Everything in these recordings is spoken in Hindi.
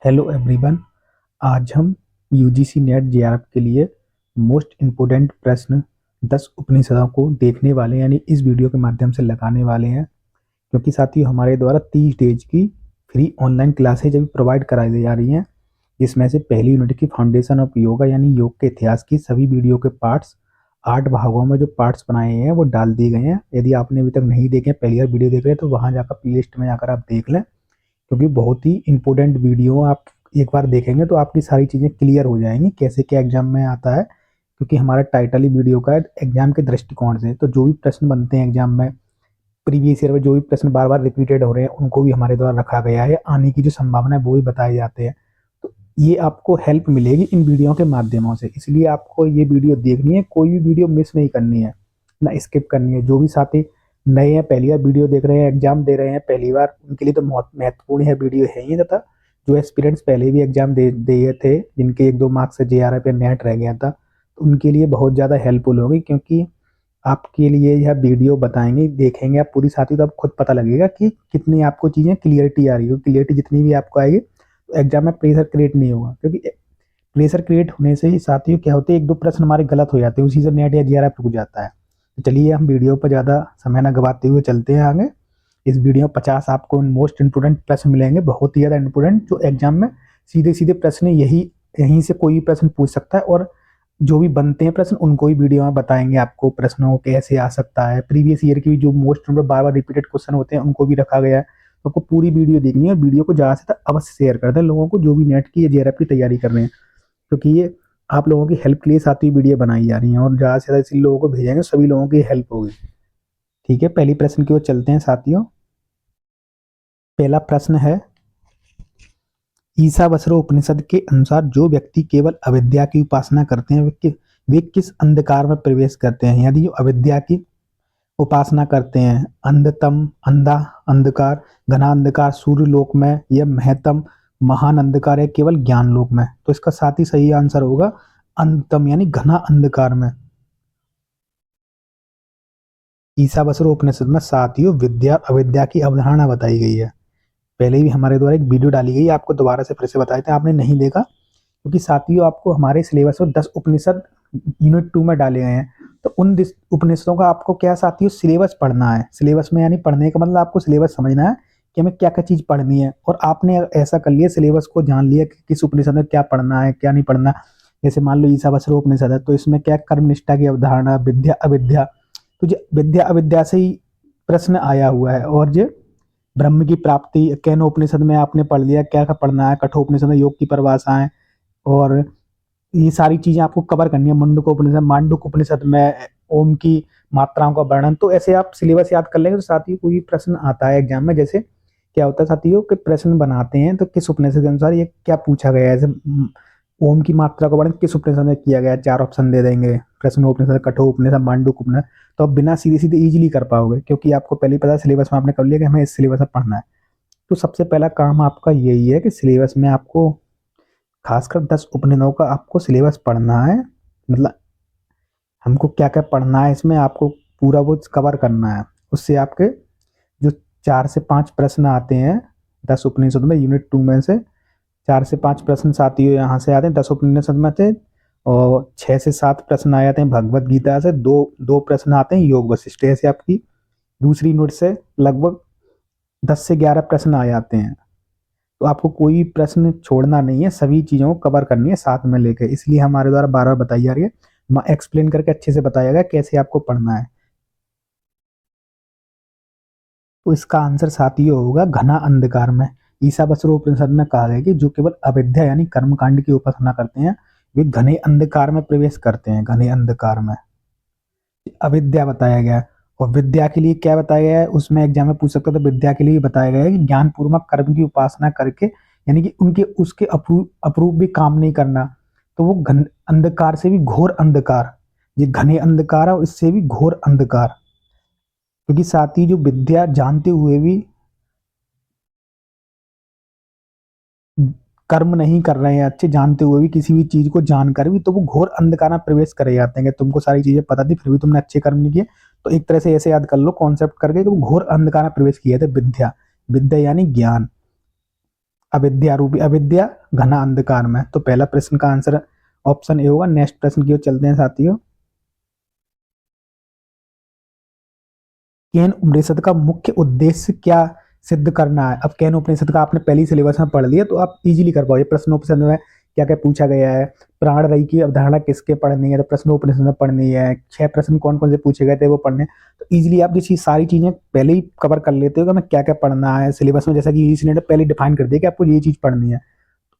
Hello everyone. आज हम यूजीसी नेट जेआरएफ के लिए मोस्ट इम्पोर्टेंट प्रश्न 10 उपनिषदों को देखने वाले हैं, यानी इस वीडियो के माध्यम से लगाने वाले हैं। क्योंकि साथियों हमारे द्वारा 30 डेज की फ्री ऑनलाइन क्लासेज अभी प्रोवाइड कराई जा रही हैं, जिसमें से पहली यूनिट की फाउंडेशन ऑफ योगा यानी योग के इतिहास की सभी वीडियो के पार्ट्स 8 भागों में जो पार्ट्स बनाए हैं वो डाल दिए गए हैं। यदि आपने अभी तक नहीं देखे, पहली बार वीडियो देख रहे हैं, तो वहाँ जाकर प्ले लिस्ट में जाकर आप देख लें, क्योंकि बहुत ही इंपॉर्टेंट वीडियो आप एक बार देखेंगे तो आपकी सारी चीज़ें क्लियर हो जाएंगी कैसे क्या एग्जाम में आता है। क्योंकि हमारा टाइटल ही वीडियो का है एग्जाम के दृष्टिकोण से, तो जो भी प्रश्न बनते हैं एग्जाम में प्रीवियस ईयर में, जो भी प्रश्न बार बार रिपीटेड हो रहे हैं उनको भी हमारे द्वारा रखा गया है, आने की जो संभावना है वो भी बताए जाते हैं। तो ये आपको हेल्प मिलेगी इन वीडियो के माध्यमों से, इसलिए आपको ये वीडियो देखनी है, कोई भी वीडियो मिस नहीं करनी है, ना स्किप करनी है। जो भी साथी नए हैं, पहली बार वीडियो देख रहे हैं, एग्जाम दे रहे हैं पहली बार, उनके लिए तो बहुत महत्वपूर्ण है वीडियो है ही। तथा जो एक्सपीरियंस पहले भी एग्जाम दे दिए थे, जिनके 1-2 मार्क्स से जेआरएफ या नेट रह गया था, तो उनके लिए बहुत ज़्यादा हेल्पफुल होगी। क्योंकि आपके लिए यह वीडियो बताएंगे, देखेंगे आप पूरी साथी, तो आपको खुद पता लगेगा कि कितनी आपको चीज़ें क्लियरिटी आ रही है। क्लियरिटी जितनी भी आपको आएगी तो एग्जाम में प्रेशर क्रिएट नहीं होगा। क्योंकि प्रेशर क्रिएट होने से ही साथियों क्या होते हैं, 1-2 प्रश्न हमारे गलत हो जाते हैं, उसी से नेट या जेआरएफ रुक जाता है। तो चलिए हम वीडियो पर ज़्यादा समय ना गवाते हुए चलते हैं आगे। इस वीडियो में 50 आपको मोस्ट इंपोर्टेंट प्रश्न मिलेंगे, बहुत ही ज़्यादा इंपोर्टेंट, जो एग्जाम में सीधे सीधे प्रश्न यहीं से कोई भी प्रश्न पूछ सकता है। और जो भी बनते हैं प्रश्न उनको ही वीडियो में बताएंगे आपको, प्रश्नों को कैसे आ सकता है। प्रीवियस ईयर की जो मोस्ट बार बार रिपीटेड क्वेश्चन होते हैं उनको भी रखा गया है। तो आपको पूरी वीडियो देखनी है, और वीडियो को ज़्यादा से ज़्यादा अवश्य शेयर कर दें लोगों को जो भी नेट की या जेआरएफ की तैयारी कर रहे हैं, क्योंकि ये आप लोगों की हेल्प के लिए साथ ही वीडियो बनाई जा रही हैं, और ज़्यादा से ज़्यादा इसी लोगों को भेजेंगे, सभी लोगों की हेल्प होगी। ठीक है, पहली प्रश्न की ओर चलते हैं साथियों। पहला प्रश्न है, ईशावास्यव उपनिषद के अनुसार जो व्यक्ति केवल अविद्या की उपासना करते हैं वे किस अंधकार में प्रवेश करते हैं। यदि जो अविद्या की उपासना करते हैं, अंधतम अंधा अंधकार, घना अंधकार सूर्य लोक में, या महतम महान अंधकार है केवल ज्ञान लोक में। तो इसका साथ ही सही आंसर होगा अंतम यानी घना अंधकार में। ईशावास्यव उपनिषद में साथियों विद्या अविद्या की अवधारणा बताई गई है। पहले भी हमारे द्वारा एक वीडियो डाली गई, आपको दोबारा से फिर से बताए थे, आपने नहीं देखा, क्योंकि साथियों आपको हमारे सिलेबस में 10 उपनिषद यूनिट 2 में डाले गए हैं। तो उन उपनिषदों का आपको क्या साथियों सिलेबस पढ़ना है। सिलेबस में यानी पढ़ने का मतलब आपको सिलेबस समझना है कि हमें क्या क्या चीज़ पढ़नी है, और आपने ऐसा कर लिया, सिलेबस को जान लिया कि किस उपनिषद में क्या पढ़ना है क्या नहीं पढ़ना। जैसे मान लो ईशावास्यव उपनिषद है, तो इसमें क्या कर्म निष्ठा की अवधारणा, विद्या अविद्या, तो जो विद्या अविद्या से ही प्रश्न आया हुआ है। और जो ब्रह्म की प्राप्ति केनोपनिषद में आपने पढ़ लिया क्या क्या पढ़ना है, कठोपनिषद में योग की परिभाषाएं, और ये सारी चीजें आपको कवर करनी है। मांडुक उपनिषद में ओम की मात्राओं का वर्णन। तो ऐसे आप सिलेबस याद कर लेंगे तो साथ ही कोई प्रश्न आता है एग्जाम में, जैसे क्या होता है साथियों कि प्रश्न बनाते हैं तो किस उपनिषद के अनुसार ये क्या पूछा गया है। जैसे ओम की मात्रा का वर्णन किस उपनिषद में किया गया है, 4 ऑप्शन दे देंगे, प्रश्न उपनिषद, कठोर उपनिषद, मांडुक उपनिषद। तो आप बिना सीधे सीधे इजीली कर पाओगे, क्योंकि आपको पहले ही पता है सिलेबस में आपने कर लिया कि हमें इस सिलेबस में पढ़ना है। तो सबसे पहला काम आपका यही है कि सिलेबस में आपको खासकर 10 उपनिषदों का आपको सिलेबस पढ़ना है। मतलब हमको क्या क्या पढ़ना है इसमें आपको पूरा वो कवर करना है। उससे आपके जो 4 से 5 प्रश्न आते हैं 10 उपनिषद में यूनिट 2 में से, 4 से 5 प्रश्न साथियों यहाँ से आते हैं 10 उपनिषद में से, और 6 से 7 प्रश्न आ जाते हैं भगवत गीता से, दो प्रश्न आते हैं योग वशिष्ठ। ऐसे आपकी दूसरी यूनिट से लगभग 10 से 11 प्रश्न आ जाते हैं। तो आपको कोई भी प्रश्न छोड़ना नहीं है, सभी चीज़ों को कवर करनी है साथ में लेकर, इसलिए हमारे द्वारा बार बार बताई जा रही है, एक्सप्लेन करके अच्छे से बताया गया कैसे आपको पढ़ना है। तो इसका आंसर साथियों होगा घना अंधकार में। ईशावास्यव उपनिषद में कहा गया कि जो केवल अविद्या यानी कर्मकांड की उपासना करते हैं वे घने अंधकार में प्रवेश करते हैं। घने अंधकार में अविद्या बताया गया है। और विद्या के लिए क्या बताया गया है, उसमें एग्जाम में पूछ सकता है, तो विद्या के लिए बताया गया है कि ज्ञान पूर्वक कर्म की उपासना करके, यानी कि उनके उसके अप्रूव भी काम नहीं करना, तो वो अंधकार से भी घोर अंधकार, ये घने अंधकार है और इससे भी घोर अंधकार। क्योंकि साथ ही जो विद्या जानते हुए भी कर्म नहीं कर रहे हैं, अच्छे जानते हुए भी किसी भी चीज को जानकर भी, तो वो घोर अंधकार में प्रवेश करे जाते हैं कि तुमको सारी चीजें पता थी फिर भी तुमने अच्छे कर्म नहीं किए। तो एक तरह से ऐसे याद कर लो कॉन्सेप्ट करके कि वो घोर अंधकार में प्रवेश किए थे। विद्या, विद्या यानी ज्ञान। अविद्या रूपी अविद्या घना अंधकार में। तो पहला प्रश्न का आंसर ऑप्शन ए होगा। नेक्स्ट प्रश्न की ओर चलते हैं साथियों। केन उपनिषद का मुख्य उद्देश्य क्या सिद्ध करना है? अब केन उपनिषद का आपने पहली सिलेबस में पढ़ लिया तो आप इजीली कर पाओगे। प्रश्नोपनिषद में क्या क्या पूछा गया है, प्राण रई की अवधारणा किसके पढ़नी है, तो प्रश्नोपनिषद में पढ़नी है। 6 प्रश्न कौन कौन से पूछे गए थे वो पढ़ने। तो इजीली आप ये सारी चीजें पहले ही कवर कर लेते हो कि हमें क्या क्या पढ़ना है सिलेबस में। जैसा कि यूजीसी ने पहले डिफाइन कर दिया कि आपको ये चीज पढ़नी है।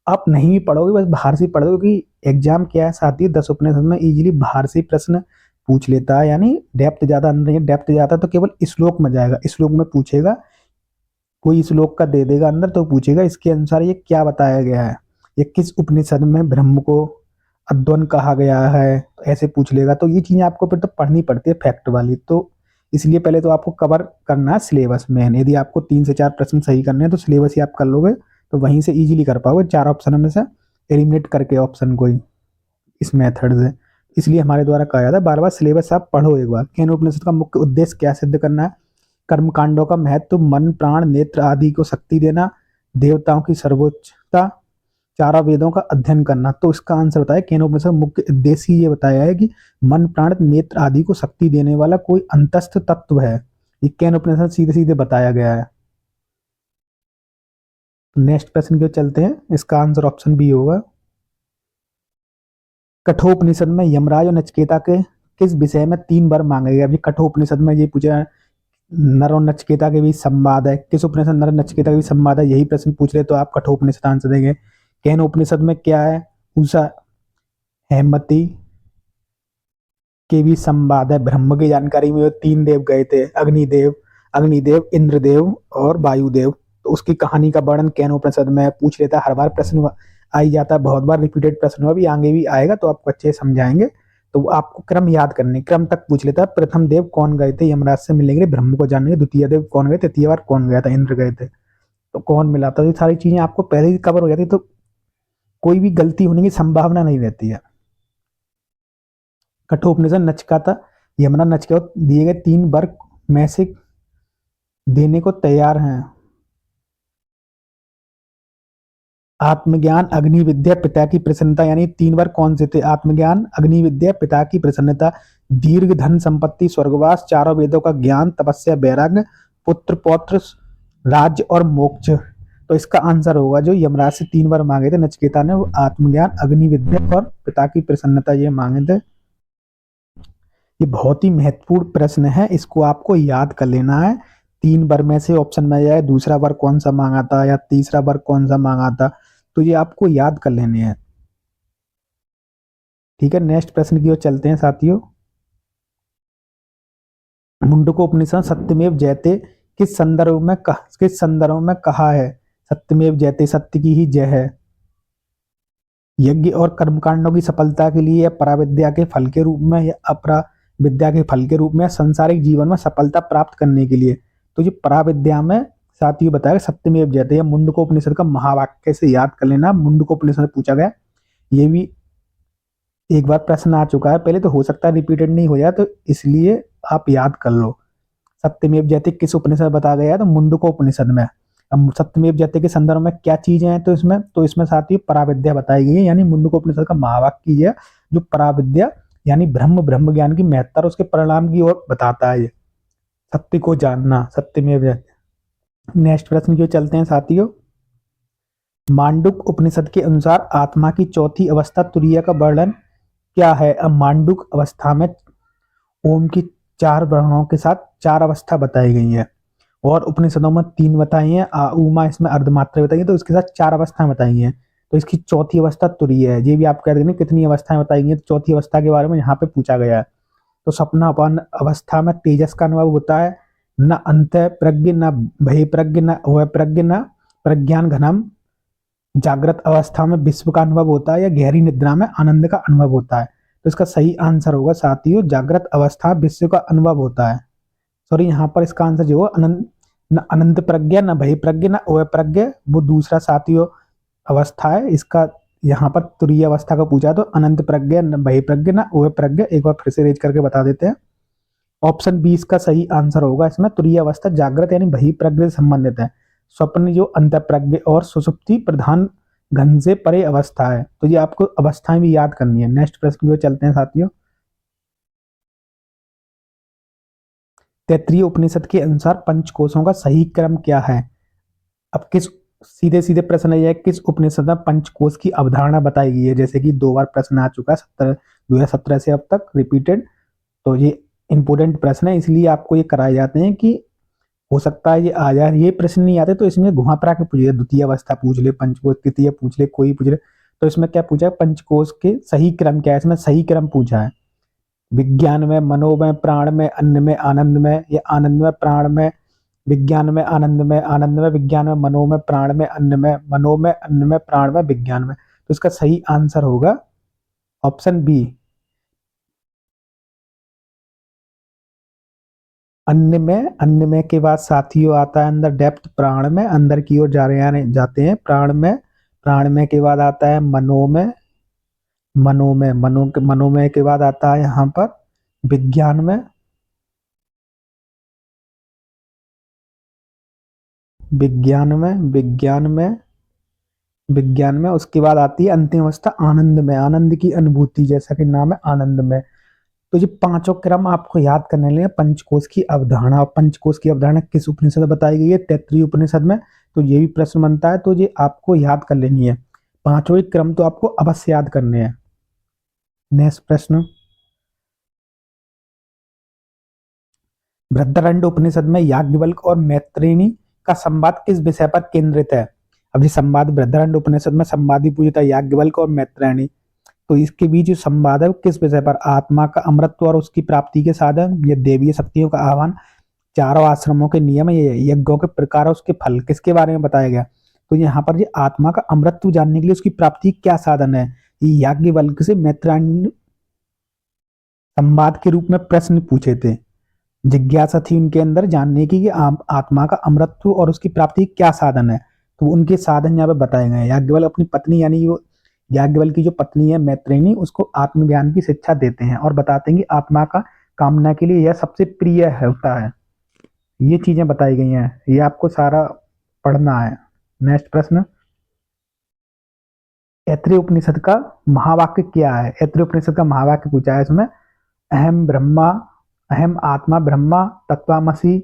आप नहीं भी पढ़ोगे, बस बाहर से पढ़ोगे, क्योंकि एग्जाम क्या है साथी, 10 उपनिषद में इजीली बाहर से प्रश्न पूछ लेता है। यानी डेप्थ ज्यादा नहीं है, डेप्थ ज्यादा तो केवल श्लोक में जाएगा, श्लोक में पूछेगा, कोई श्लोक का दे देगा अंदर तो पूछेगा इसके अनुसार ये क्या बताया गया है, ये किस उपनिषद में ब्रह्म को अद्वन कहा गया है, तो ऐसे पूछ लेगा। तो ये चीजें आपको फिर तो पढ़नी पड़ती है फैक्ट वाली। तो इसलिए पहले तो आपको कवर करना है सिलेबस में। यदि आपको 3 से 4 प्रश्न सही करने हैं तो सिलेबस ही आप कर लोगे, तो वहीं से इजीली कर पाओगे 4 ऑप्शन में से एलिमिनेट करके ऑप्शन कोई इस मेथड से। इसलिए हमारे द्वारा कहा जाता है बार बार सिलेबस आप पढ़ो एक बार। केन उपनिषद का मुख्य उद्देश्य क्या सिद्ध करना है? कर्म कांडों का महत्व, मन प्राण नेत्र आदि को शक्ति देना, देवताओं की सर्वोच्चता, चारा वेदों का अध्ययन करना। तो इसका आंसर बताया केन उपनिषद मुख्य उद्देश्य ये बताया है कि मन प्राण नेत्र आदि को शक्ति देने वाला कोई अंतस्थ तत्व है। ये केन उपनिषद सीधे सीधे बताया गया है। नेक्स्ट प्रश्न के चलते हैं। इसका आंसर ऑप्शन बी होगा। कठोपनिषद में यमराज और नचिकेता के किस विषय में 3 वर मांगे गए? अभी कठोपनिषद में ये पूछा नर और नचिकेता के बीच संवाद है। किस उपनिषद नर नचिकेता के बीच संवाद है? यही प्रश्न पूछ रहे तो आप कठोपनिषद आंसर देंगे। केन उपनिषद में क्या है? उषा हेमवती के बीच संवाद है। ब्रह्म की जानकारी में 3 देव गए थे, अग्निदेव इंद्रदेव और वायुदेव। तो उसकी कहानी का वर्णन केन उपनिषद में पूछ लेता है। हर बार प्रश्न आ ही जाता है, बहुत बार रिपीटेड प्रश्न अभी आगे भी आएगा तो आपको अच्छे समझाएंगे। तो आपको क्रम याद करने, क्रम तक पूछ लेता है। प्रथम देव कौन गए थे यमराज से मिलने के लिए ब्रह्म को जानने? द्वितीय देव कौन गए? तृतीय बार कौन गया था? इंद्र गए थे। तो कौन मिला था? ये सारी चीजें आपको पहले ही कवर हो जाती, तो कोई भी गलती होने की संभावना नहीं रहती है। कठोपनिषद नचिकेता यमराज नचिकेता दिए गए 3 वर में से देने को तैयार हैं। आत्मज्ञान, अग्नि विद्या, पिता की प्रसन्नता। यानी 3 वर कौन से थे? आत्मज्ञान, अग्नि विद्या, पिता की प्रसन्नता, दीर्घ धन संपत्ति, स्वर्गवास, चारों वेदों का ज्ञान, तपस्या वैराग्य, पुत्र पौत्र राज्य और मोक्ष। तो इसका आंसर होगा जो यमराज से 3 वर मांगे थे नचिकेता ने, वो आत्मज्ञान, अग्नि विद्या और पिता की प्रसन्नता ये मांगे थे। ये बहुत ही महत्वपूर्ण प्रश्न है, इसको आपको याद कर लेना है। 3 वर में से ऑप्शन में जाए दूसरा वर कौन सा मांगा था या तीसरा वर कौन सा मांगा था, तो ये आपको याद कर लेने हैं। ठीक है, नेक्स्ट प्रश्न की ओर चलते हैं साथियों। मुंडकोपनिषद सत्यमेव जयते किस संदर्भ में कहा है? सत्यमेव जयते, सत्य की ही जय है। यज्ञ और कर्मकांडों की सफलता के लिए, पराविद्या के फल के रूप में, या अपरा विद्या के फल के रूप में, सांसारिक जीवन में सफलता प्राप्त करने के लिए। तो ये पराविद्या में साथियों बताया सत्यमेव जयते। मुंडकोपनिषद का महावाक्य से याद कर लेना। मुंडकोपनिषद में पूछा गया, ये भी एक बार प्रश्न आ चुका है पहले, तो हो सकता है रिपीटेड नहीं हो जाए, तो इसलिए आप याद कर लो। सत्यमेव जयते किस उपनिषद बताया गया है? तो मुंडकोपनिषद में। अब सत्यमेव जयते के संदर्भ में क्या चीजें हैं? तो इसमें साथियों पराविद्या बताई गई है। यानी मुंडकोपनिषद का महावाक्य है जो पराविद्या यानी ब्रह्म ज्ञान की महत्ता और उसके परिणाम की ओर बताता है। ये सत्य को जानना, सत्यमेव जयते। नेक्स्ट प्रश्न की ओर चलते हैं साथियों। मांडुक उपनिषद के अनुसार आत्मा की चौथी अवस्था तुरीय का वर्णन क्या है? अब मांडुक अवस्था में ओम की 4 वर्णों के साथ 4 अवस्था बताई गई है, और उपनिषदों में 3 बताई हैं। उमा इसमें अर्धमात्रा बताई है, तो इसके साथ 4 अवस्थाएं बताई हैं। तो इसकी चौथी अवस्था तुरीय है। ये भी आप कह रहे हैं कितनी अवस्थाएं बताई गई? तो चौथी अवस्था के बारे में यहाँ पे पूछा गया है। तो सपनापान अवस्था में तेजस का अनुभव होता है, न अंत प्रज्ञ, न भय प्रज्ञ, न वह प्रज्ञ, न प्रज्ञान घनम। जागृत अवस्था में विश्व का अनुभव होता है, या गहरी निद्रा में आनंद का अनुभव होता है? तो इसका सही आंसर होगा साथियों जागृत अवस्था विश्व का अनुभव होता है। सॉरी, यहाँ पर इसका आंसर जो होगा न अनंत प्रज्ञा, न भय प्रज्ञा, न अवय प्रज्ञा, वो दूसरा साथियों अवस्था है। इसका यहाँ पर तुरीय अवस्था का पूछा तो अनंत प्रज्ञा, न भय प्रज्ञा, न अवय प्रज्ञा। एक बार फिर से रेज करके बता देते हैं। ऑप्शन 20 का सही आंसर होगा इसमें तुरीय अवस्था जागृत यानी भय प्रज्ञा से संबंधित है। स्वप्न जो अंतःप्रज्ञ और सुषुप्ति प्रधान घन से परे अवस्था है। तो ये आपको अवस्थाएं भी याद करनी है। नेक्स्ट प्रश्न जो चलते हैं साथियों, तैत्तिरीय उपनिषद के अनुसार पंचकोशों का सही क्रम क्या है? अब किस, सीधे सीधे प्रश्न ये है, किस उपनिषद में पंचकोश की अवधारणा बताई गई है? जैसे कि 2 बार प्रश्न आ चुका है 2017 से अब तक रिपीटेड, तो ये इंपोर्टेंट प्रश्न है, इसलिए आपको ये कराए जाते हैं कि हो सकता है ये आ जाए। ये प्रश्न नहीं आते तो इसमें घुमा फिरा के पूछिए, द्वितीय अवस्था पूछ ले, पंचकोश तृतीय पूछ ले, कोई पूछ ले। तो इसमें क्या पूछा है, पंचकोश के सही क्रम क्या है, इसमें सही क्रम पूछा है। विज्ञान में, मनो में, प्राण में, अन्न में, आनंद में, या आनंद में, प्राण में, विज्ञान में, आनंद में, आनंद में, विज्ञान में, मनो में, प्राण में, अन्न में, मनो में, अन्न में, प्राण में, विज्ञान में। तो इसका सही आंसर होगा ऑप्शन बी, अन्न में। अन्न में के बाद साथियों आता है अंदर डेप्थ, प्राण में, अंदर की ओर जा रहे हैं जाते हैं प्राण में। प्राण में के बाद आता है मनो में, मनो में के बाद आता है यहाँ पर विज्ञान में, विज्ञान में, विज्ञान में उसके बाद आती है अंतिम अवस्था आनंद में, आनंद की अनुभूति, जैसा कि नाम है आनंद में। तो ये पांचों क्रम आपको याद करने लिए पंचकोश की अवधारणा, और पंचकोश की अवधारणा किस उपनिषद में बताई गई है? तैत्तिरीय उपनिषद में। तो ये भी प्रश्न बनता है, तो ये आपको याद कर लेनी है, पांचों ही क्रम तो आपको अवश्य याद करने हैं। नेक्स्ट प्रश्न, बृहदारण्यक उपनिषद में याज्ञवल्क्य और मैत्रेयी का संवाद किस विषय पर केंद्रित है? अब ये संवाद बृहदारण्यक उपनिषद में संवाद ही पूछता है, याज्ञवल्क्य और मैत्रेयी, तो इसके बीच जो संवाद है वो किस विषय पर? आत्मा का अमृतत्व और उसकी प्राप्ति के साधन, ये देवीय शक्तियों का आह्वान, चारों आश्रमों के नियम, ये यज्ञों के प्रकार और उसके फल, किसके बारे में बताया गया? तो यहाँ पर ये आत्मा का अमृतत्व जानने के लिए उसकी प्राप्ति क्या साधन है, ये याज्ञवल्क्य से मैत्रेयी संवाद के रूप में प्रश्न पूछे थे। जिज्ञासा थी उनके अंदर जानने की कि आत्मा का अमृतत्व और उसकी प्राप्ति क्या साधन है, तो उनके साधन यहाँ पे बताए गए हैं। याज्ञवल्क्य अपनी पत्नी, यानी वो याज्ञवल्क्य की जो पत्नी है मैत्रेयी, उसको आत्मज्ञान की शिक्षा देते हैं और बताते हैं कि आत्मा का कामना के लिए यह सबसे प्रिय होता है। ये चीजें बताई गई हैं, ये आपको सारा पढ़ना है। नेक्स्ट प्रश्न, ऐत्रेय उपनिषद का महावाक्य क्या है? ऐत्रेय उपनिषद का महावाक्य पूछा है इसमें, अहम ब्रह्मा, अहम आत्मा ब्रह्मा, तत्त्वमसि,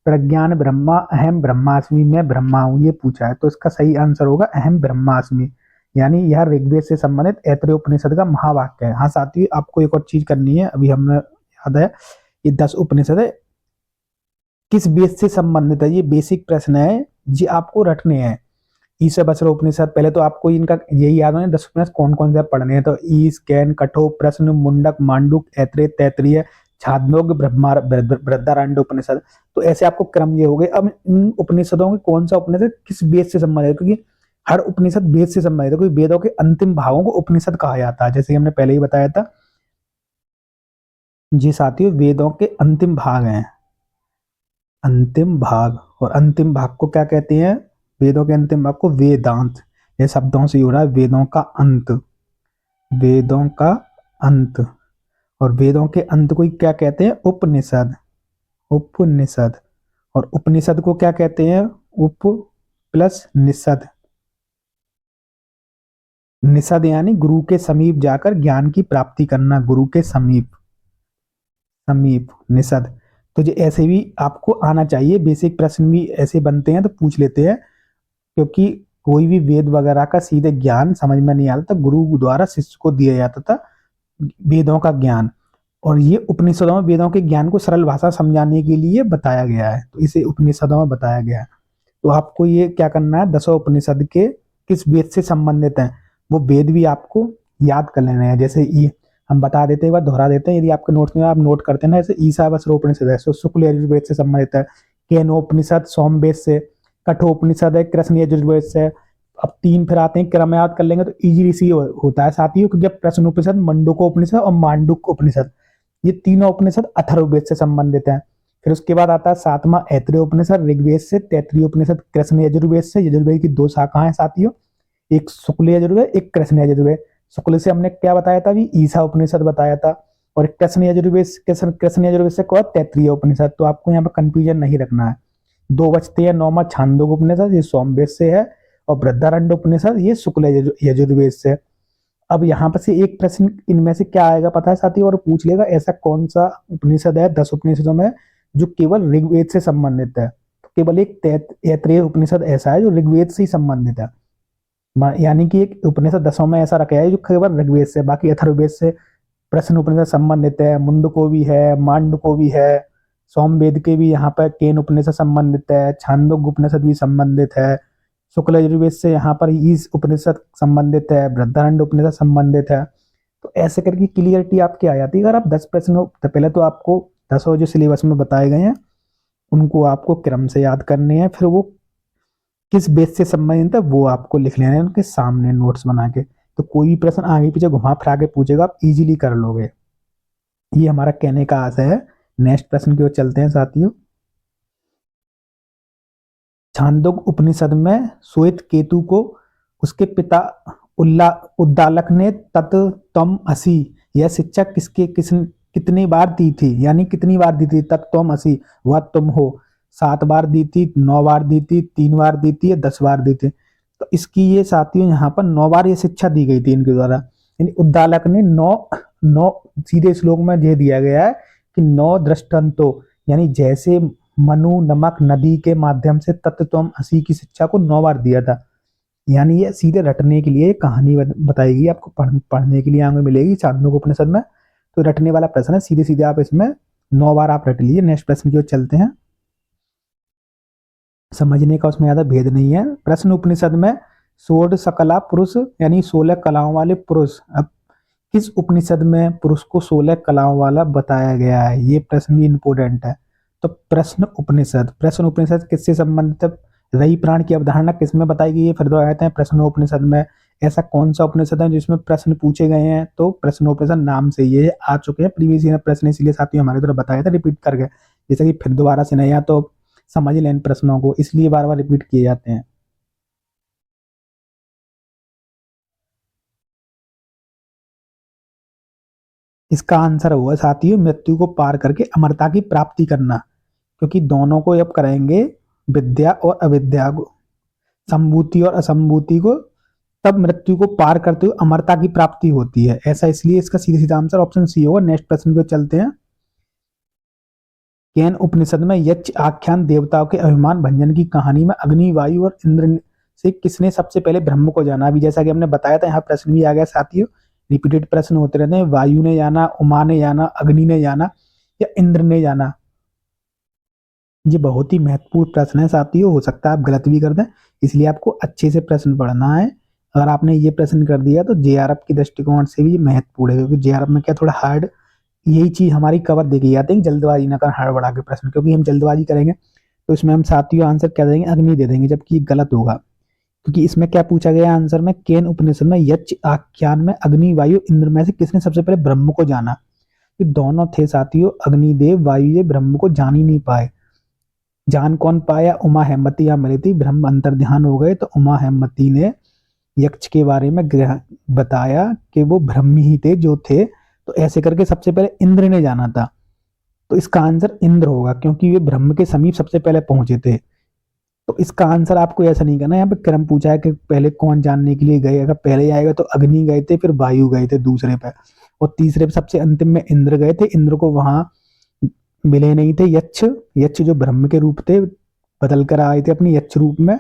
प्रज्ञान ब्रह्मा, अहम ब्रह्मास्मि, मैं ब्रह्मा हूं, ये पूछा है। तो इसका सही आंसर होगा अहम ब्रह्मास्मि, यानी यह ऋग्वेद से संबंधित ऐत्रेय उपनिषद का महावाक्य है। हाँ साथियों, आपको एक और चीज करनी है, अभी हमें याद है, ये 10 उपनिषद है, किस वेद से संबंधित है? ये बेसिक प्रश्न है, जी आपको रटने हैं। ईशावास्य उपनिषद, पहले तो आपको इनका यही याद होना 10 उपनिषद कौन कौन से पढ़ने हैं, तो ईश, कैन, कठोप, प्रश्न, मुंडक, मांडुक, ऐत्रेय, तैत्तिरीय, छांदोग्य, बृहदारण्यक उपनिषद। तो ऐसे आपको क्रम ये हो गए। अब इन उपनिषदों के कौन सा उपनिषद किस वेद से संबंधित है, क्योंकि हर उपनिषद वेद से संबंधित है, क्योंकि वेदों के अंतिम भागों को उपनिषद कहा जाता है, जैसे हमने पहले ही बताया था। जी साथियों, वेदों के अंतिम भाग हैं, अंतिम भाग, और अंतिम भाग को क्या कहते हैं? वेदों के अंतिम भाग को वेदांत, ये शब्दों से हो रहा है, वेदों का अंत, वेदों का अंत। और वेदों के अंत को क्या कहते हैं? उपनिषद, उपनिषद। और उपनिषद को क्या कहते हैं? उप प्लस निषद, निषद यानी गुरु के समीप जाकर ज्ञान की प्राप्ति करना, गुरु के समीप, समीप, निषद। तो ये ऐसे भी आपको आना चाहिए, बेसिक प्रश्न भी ऐसे बनते हैं तो पूछ लेते हैं, क्योंकि कोई भी वेद वगैरह का सीधे ज्ञान समझ में नहीं आता था, गुरु द्वारा शिष्य को दिया जाता था वेदों का ज्ञान, और ये उपनिषदों में वेदों के ज्ञान को सरल भाषा समझाने के लिए बताया गया है, तो इसे उपनिषदों में बताया गया है। तो आपको ये क्या करना है, 10 उपनिषद के किस वेद से संबंधित हैं वो वेद भी आपको याद कर लेना है। जैसे ये हम बता देते हैं, एक बार दोहरा देते हैं, यदि आपके नोट्स में आप नोट करते हैं ना, जैसे ईशावास्य उपनिषद है, शुक्ल यजुर्वेद से संबंधित है, केनोपनिषद सोमवेद से, कठोपनिषद है कृष्ण यजुर्वेद से। अब 3 फिर आते हैं, क्रम याद कर लेंगे तो इजीली सी होता है साथियों, क्योंकि प्रश्न उपनिषद, मंडूकोपनिषद और मांडुक्य उपनिषद, ये तीनों उपनिषद अथर्ववेद से संबंधित है। फिर उसके बाद आता है 7वां ऐत्रेय उपनिषद, ऋग्वेद से, तैत्तिरीय उपनिषद कृष्ण यजुर्वेद से। यजुर्वेद की 2 शाखाएं हैं साथियों, एक शुक्ल यजुर्वेद, एक कृष्ण यजुर्वेद। शुक्ल से हमने क्या बताया था अभी, ईशा उपनिषद बताया था, और कृष्ण यजुर्वेद से कौन? तैत्तिरीय उपनिषद। तो आपको यहाँ पर कंफ्यूजन नहीं रखना है, दो बचते हैं नौमा छांदोग्य उपनिषद, ये सोमवेद से है, और बृहदारण्यक उपनिषद ये शुक्ल यजुर्वेद से है। अब यहाँ पर से एक प्रश्न इनमें से क्या आएगा पता है साथियों, और पूछ लेगा ऐसा कौन सा उपनिषद है 10 उपनिषदों में जो केवल ऋग्वेद से संबंधित है। तो केवल एक तैत्तिरीय उपनिषद ऐसा है जो ऋग्वेद से ही संबंधित है, यानी कि एक उपनिषद 10 में ऐसा रखा है जो केवल ऋग्वेद से, बाकी अथर्ववेद से प्रश्न उपनिषद संबंधित है, मुंडको भी है, मांडको भी है, सोमवेद के भी यहाँ पर केन उपनिषद संबंधित है, छांदोग्य उपनिषद भी संबंधित है, शुक्ल यजुर्वेद से यहाँ पर ईश उपनिषद संबंधित है, बृहदारण्यक उपनिषद संबंधित है। तो ऐसे करके क्लियरिटी आपकी आ जाती है। अगर आप 10 प्रश्न, तो पहले तो आपको 10 जो सिलेबस में बताए गए हैं उनको आपको क्रम से याद करने हैं, फिर वो किस बेस से संबंधित है वो आपको लिख लेना है उनके सामने नोट्स बना के। तो कोई भी प्रश्न आगे पीछे घुमा फिरा के पूछेगा आप इजीली कर लोगे, ये हमारा कहने का आशय है। नेक्स्ट प्रश्न की ओर चलते हैं साथियों। छांदोग्य उपनिषद में श्वेत केतु को उसके पिता उद्दालक ने तत् त्वम असि यह शिक्षा कितनी बार दी थी, यानी कितनी बार दी थी, तत् त्वम असि वह तुम हो, 7 बार दी थी, 9 बार दी थी, 3 बार दी थी या 10 बार दी थी। तो इसकी ये साथियों यहाँ पर 9 बार ये शिक्षा दी गई थी इनके द्वारा, यानी उद्दालक ने 9 सीधे श्लोक में यह दिया गया है कि 9 दृष्टांतों, यानी जैसे मनु नमक नदी के माध्यम से तत्वम असी की शिक्षा को 9 बार दिया था, यानी ये सीधे रटने के लिए कहानी बताएगी आपको, पढ़ने के लिए आगे मिलेगी छांदोग्य उपनिषद में। तो रटने वाला प्रश्न है, सीधे सीधे आप इसमें 9 बार आप रट लीजिए। नेक्स्ट प्रश्न की ओर चलते हैं। समझने का उसमें ज्यादा भेद नहीं है। प्रश्न उपनिषद में षोड़ सकला पुरुष, यानी 16 कलाओं वाले पुरुष, अब किस उपनिषद में पुरुष को 16 कलाओं वाला बताया गया है, ये प्रश्न भी इंपोर्टेंट है। तो प्रश्न उपनिषद किससे संबंधित है, रही प्राण की अवधारणा किसमें बताई गई है, फिर दोहराते हैं प्रश्नोपनिषद में ऐसा कौन सा उपनिषद है जिसमें प्रश्न पूछे गए हैं। तो प्रश्नोपनिषद नाम से ये आ चुके हैं प्रीवियस ईयर प्रश्न, इसलिए साथियों हमारे तरफ बताया था रिपीट करके, जैसे कि फिर दोबारा से नहीं, या तो समझ लें प्रश्नों को, इसलिए बार बार रिपीट किए जाते हैं। इसका आंसर हुआ साथियों मृत्यु को पार करके अमरता की प्राप्ति करना, क्योंकि दोनों को जब करेंगे विद्या और अविद्या को, संभूति और असंभूति को, तब मृत्यु को पार करते हुए अमरता की प्राप्ति होती है। ऐसा इसलिए इसका सीधा सीधा आंसर ऑप्शन सी होगा। नेक्स्ट प्रश्न पे चलते हैं। केन उपनिषद में यक्ष आख्यान देवताओं के अभिमान भंजन की कहानी में अग्नि वायु और इंद्र से किसने सबसे पहले ब्रह्म को जाना। अभी जैसा कि हमने बताया था यहाँ प्रश्न भी आ गया साथियों, रिपीटेड प्रश्न होते रहते हैं। वायु ने जाना, उमा ने जाना, अग्नि ने जाना या इंद्र ने जाना। ये बहुत ही महत्वपूर्ण प्रश्न है साथियों, हो सकता है आप गलत भी कर दें, इसलिए आपको अच्छे से प्रश्न पढ़ना है। अगर आपने ये प्रश्न कर दिया तो जेआरएफ की दृष्टिकोण से भी महत्वपूर्ण है, क्योंकि जेआरएफ में क्या थोड़ा हार्ड यही चीज हमारी कवर देखी जाती है, जल्दबाजी ना कर हार्ड बढ़ा के प्रश्न, क्योंकि हम जल्दबाजी करेंगे तो इसमें हम साथियों आंसर क्या देंगे, अग्नि दे देंगे, जबकि गलत होगा। क्योंकि इसमें क्या पूछा गया आंसर में, केन उपनिषद में यक्ष आख्यान में अग्नि वायु इंद्र में से किसने सबसे पहले ब्रह्म को जाना। तो दोनों थे साथियों, अग्निदेव वायुदेव ब्रह्म को जान ही नहीं पाए। जान कौन पाया, उमा हेमवती यहाँ मिली थी, ब्रह्म अंतर ध्यान हो गए तो उमा हेमवती ने यक्ष के बारे में बताया कि वो ब्रह्म ही थे जो थे। तो ऐसे करके सबसे पहले इंद्र ने जाना था, तो इसका आंसर इंद्र होगा, क्योंकि वे ब्रह्म के समीप सबसे पहले पहुंचे थे। तो इसका आंसर आपको ऐसा नहीं करना, यहाँ पे क्रम पूछा है कि पहले कौन जानने के लिए गए, अगर पहले आएगा तो अग्नि गए थे, फिर वायु गए थे दूसरे पे, और तीसरे पे सबसे अंतिम में इंद्र गए थे। इंद्र को वहां मिले नहीं थे यक्ष, यक्ष जो ब्रह्म के रूप थे बदल कर आए थे अपनी यक्ष रूप में,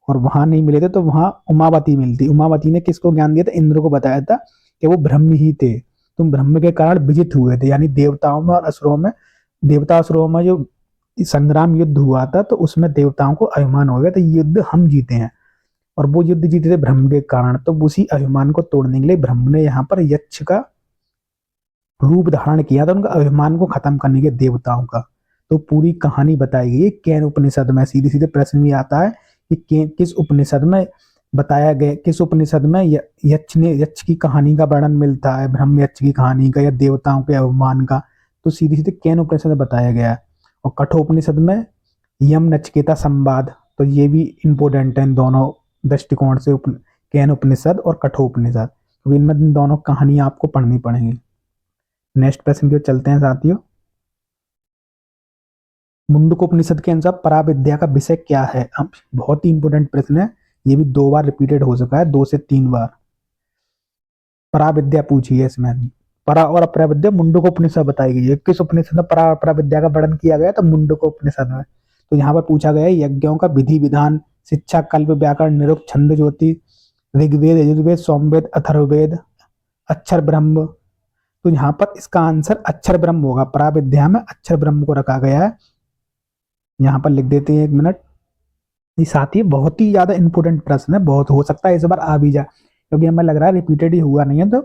और वहां नहीं मिले थे, तो वहां उमावती मिलती। उमावती ने किसको ज्ञान दिया था, इंद्र को बताया था कि वो ब्रह्म ही थे, तुम ब्रह्म के कारण विजित हुए थे, यानी देवताओं में और असुरों में, देवता असुरों में जो संग्राम युद्ध हुआ था तो उसमें देवताओं को अभिमान हो गया था युद्ध हम जीते हैं, और वो युद्ध जीते थे ब्रह्म के कारण। तो उसी अभिमान को तोड़ने के लिए ब्रह्म ने यहाँ पर यक्ष का रूप धारण किया था, उनका अभिमान को खत्म करने के, देवताओं का। तो पूरी कहानी बताई गई है केन उपनिषद में। सीधे सीधे प्रश्न भी आता है कि किस उपनिषद में बताया गया, किस उपनिषद में यक्ष की कहानी का वर्णन मिलता है, ब्रह्म यक्ष की कहानी का या देवताओं के अभिमान का। तो सीधे सीधे केन उपनिषद में बताया गया है। और कठोपनिषद में यम नचिकेता संवाद, तो ये भी इंपॉर्टेंट है इन दोनों दृष्टिकोण से, केन उपनिषद और कठोपनिषद, तो इनमें दोनों कहानियां आपको पढ़नी पड़ेंगी। नेक्स्ट प्रश्न की ओर चलते हैं साथियों। मुंडकोपनिषद के अनुसार पराविद्या का विषय क्या है? अब बहुत ही इंपॉर्टेंट प्रश्न है, ये भी 2 बार रिपीटेड हो चुका है, 2 से 3 बार। पराविद्या पूछी है इसमें। परा और अपराविद्या मुंडकोपनिषद बताई गई है। किस उपनिषद में परा अपराविद्या का वर्णन किया गया? तो मुंडकोपनिषद में। तो यहाँ पर पूछा गया है यज्ञों का विधि विधान, शिक्षा, कल्प, व्याकरण, निरुक्त, छंद, ज्योति, ऋग्वेद, यजुर्वेद, सोमवेद, अथर्ववेद, अक्षर ब्रह्म। तो यहाँ पर इसका आंसर अक्षर ब्रह्म होगा। पराविद्या में अक्षर ब्रह्म को रखा गया है। यहाँ पर लिख देते हैं, 1 मिनट। ये साथ ही बहुत ही ज्यादा इंपॉर्टेंट प्रश्न है, बहुत हो सकता है इस बार आ भी जाए, क्योंकि हमें लग रहा है रिपीटेड ही हुआ नहीं है, तो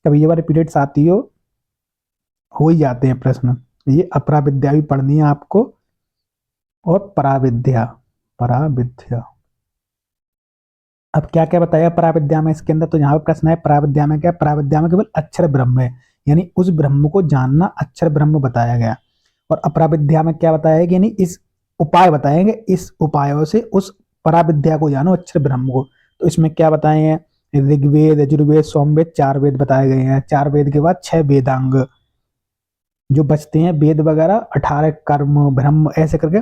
कभी ये बार रिपीटेड साथ ही हो ही जाते हैं प्रश्न। ये अपराविद्या भी पढ़नी है आपको, और पराविद्या। पराविद्या अब क्या क्या बताया पराविद्या में इसके अंदर? तो यहाँ पर प्रश्न है पराविद्या में क्या? पराविद्या में केवल अक्षर ब्रह्म है, यानी उस ब्रह्म को जानना अक्षर ब्रह्म बताया गया। और अपराविद्या में क्या बताया गया? यानी इस उपाय बताएंगे, इस उपायों से उस पराविद्या को जानो, अक्षर ब्रह्म को। तो इसमें क्या बताए हैं? ऋग्वेद, यजुर्वेद, सोमवेद, 4 वेद बताए गए हैं। 4 वेद के बाद 6 वेदांग जो बचते हैं, वेद वगैरह, 18 कर्म, ब्रह्म, ऐसे करके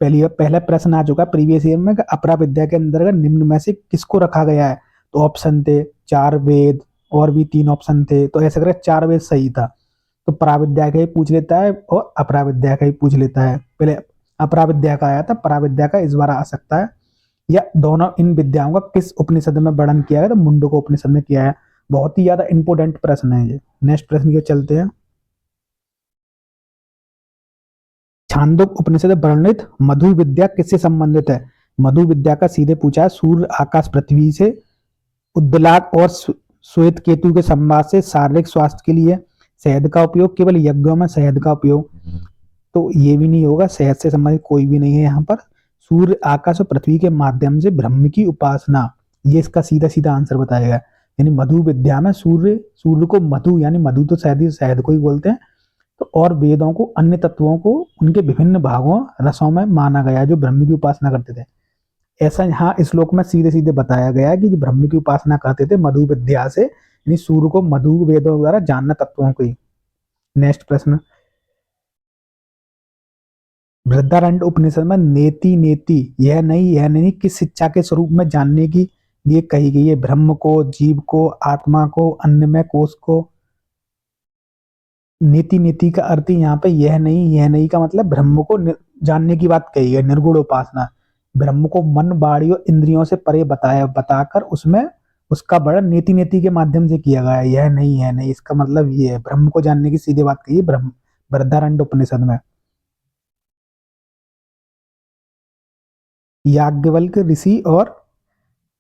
पहला प्रश्न आ चुका है प्रीवियस ईयर में। अपराविद्या के अंतर्गत निम्न में से किसको रखा गया है? तो ऑप्शन थे 4 वेद, और भी 3 ऑप्शन थे, तो ऐसे करके 4 वेद सही था। तो पराविद्या का ही पूछ लेता है और अपराविद्या का ही पूछ लेता है। पहले अपराविद्या का आया था, पराविद्या का इस बार आ सकता है। या दोनों इन विद्याओं का किस उपनिषद में वर्णन किया है? तो मुंडको उपनिषद में किया है। बहुत ही ज्यादा इंपोर्टेंट प्रश्न है ये। नेक्स्ट प्रश्न की चलते हैं। छांदोग्य उपनिषद वर्णित मधु विद्या किससे संबंधित है? मधु विद्या का सीधे पूछा है, सूर्य, आकाश, पृथ्वी से, उद्दालक और श्वेत केतु के संवाद से, शारीरिक स्वास्थ्य के लिए, शहद का उपयोग, केवल यज्ञों में शहद का उपयोग। तो ये भी नहीं होगा, शहद से संबंधित कोई भी नहीं है यहाँ पर। सूर्य, आकाश और पृथ्वी के माध्यम से ब्रह्म की उपासना, ये इसका सीधा सीधा आंसर बताया गया। यानी मधु विद्या में सूर्य को मधु, यानी मधु तो शहद को ही बोलते हैं, तो और वेदों को, अन्य तत्वों को उनके विभिन्न भागों, रसों में माना गया जो ब्रह्म की उपासना करते थे। ऐसा यहाँ इस श्लोक में सीधे सीधे बताया गया है कि जो ब्रह्म की उपासना करते थे मधु विद्या से, यानी सूर्य को मधु वेदों द्वारा जानना, तत्वों को ही। नेक्स्ट प्रश्न, बृहदारण्यक उपनिषद में नेति नेति, यह नहीं किस शिक्षा के स्वरूप में जानने की ये कही गई है? ब्रह्म को, जीव को, आत्मा को, अन्नमय कोश को। नीति नीति का अर्थ यहाँ पे यह नहीं का मतलब ब्रह्म को जानने की बात कही है, निर्गुण उपासना। ब्रह्म को मन, वाणी और इंद्रियों से परे बताकर उसमें उसका वर्णन नीति नीति के माध्यम से किया गया है। यह नहीं, इसका मतलब ये है, ब्रह्म को जानने की सीधी बात कही है ब्रह्म बृहदारण्यक उपनिषद में। याज्ञवल्क्य ऋषि और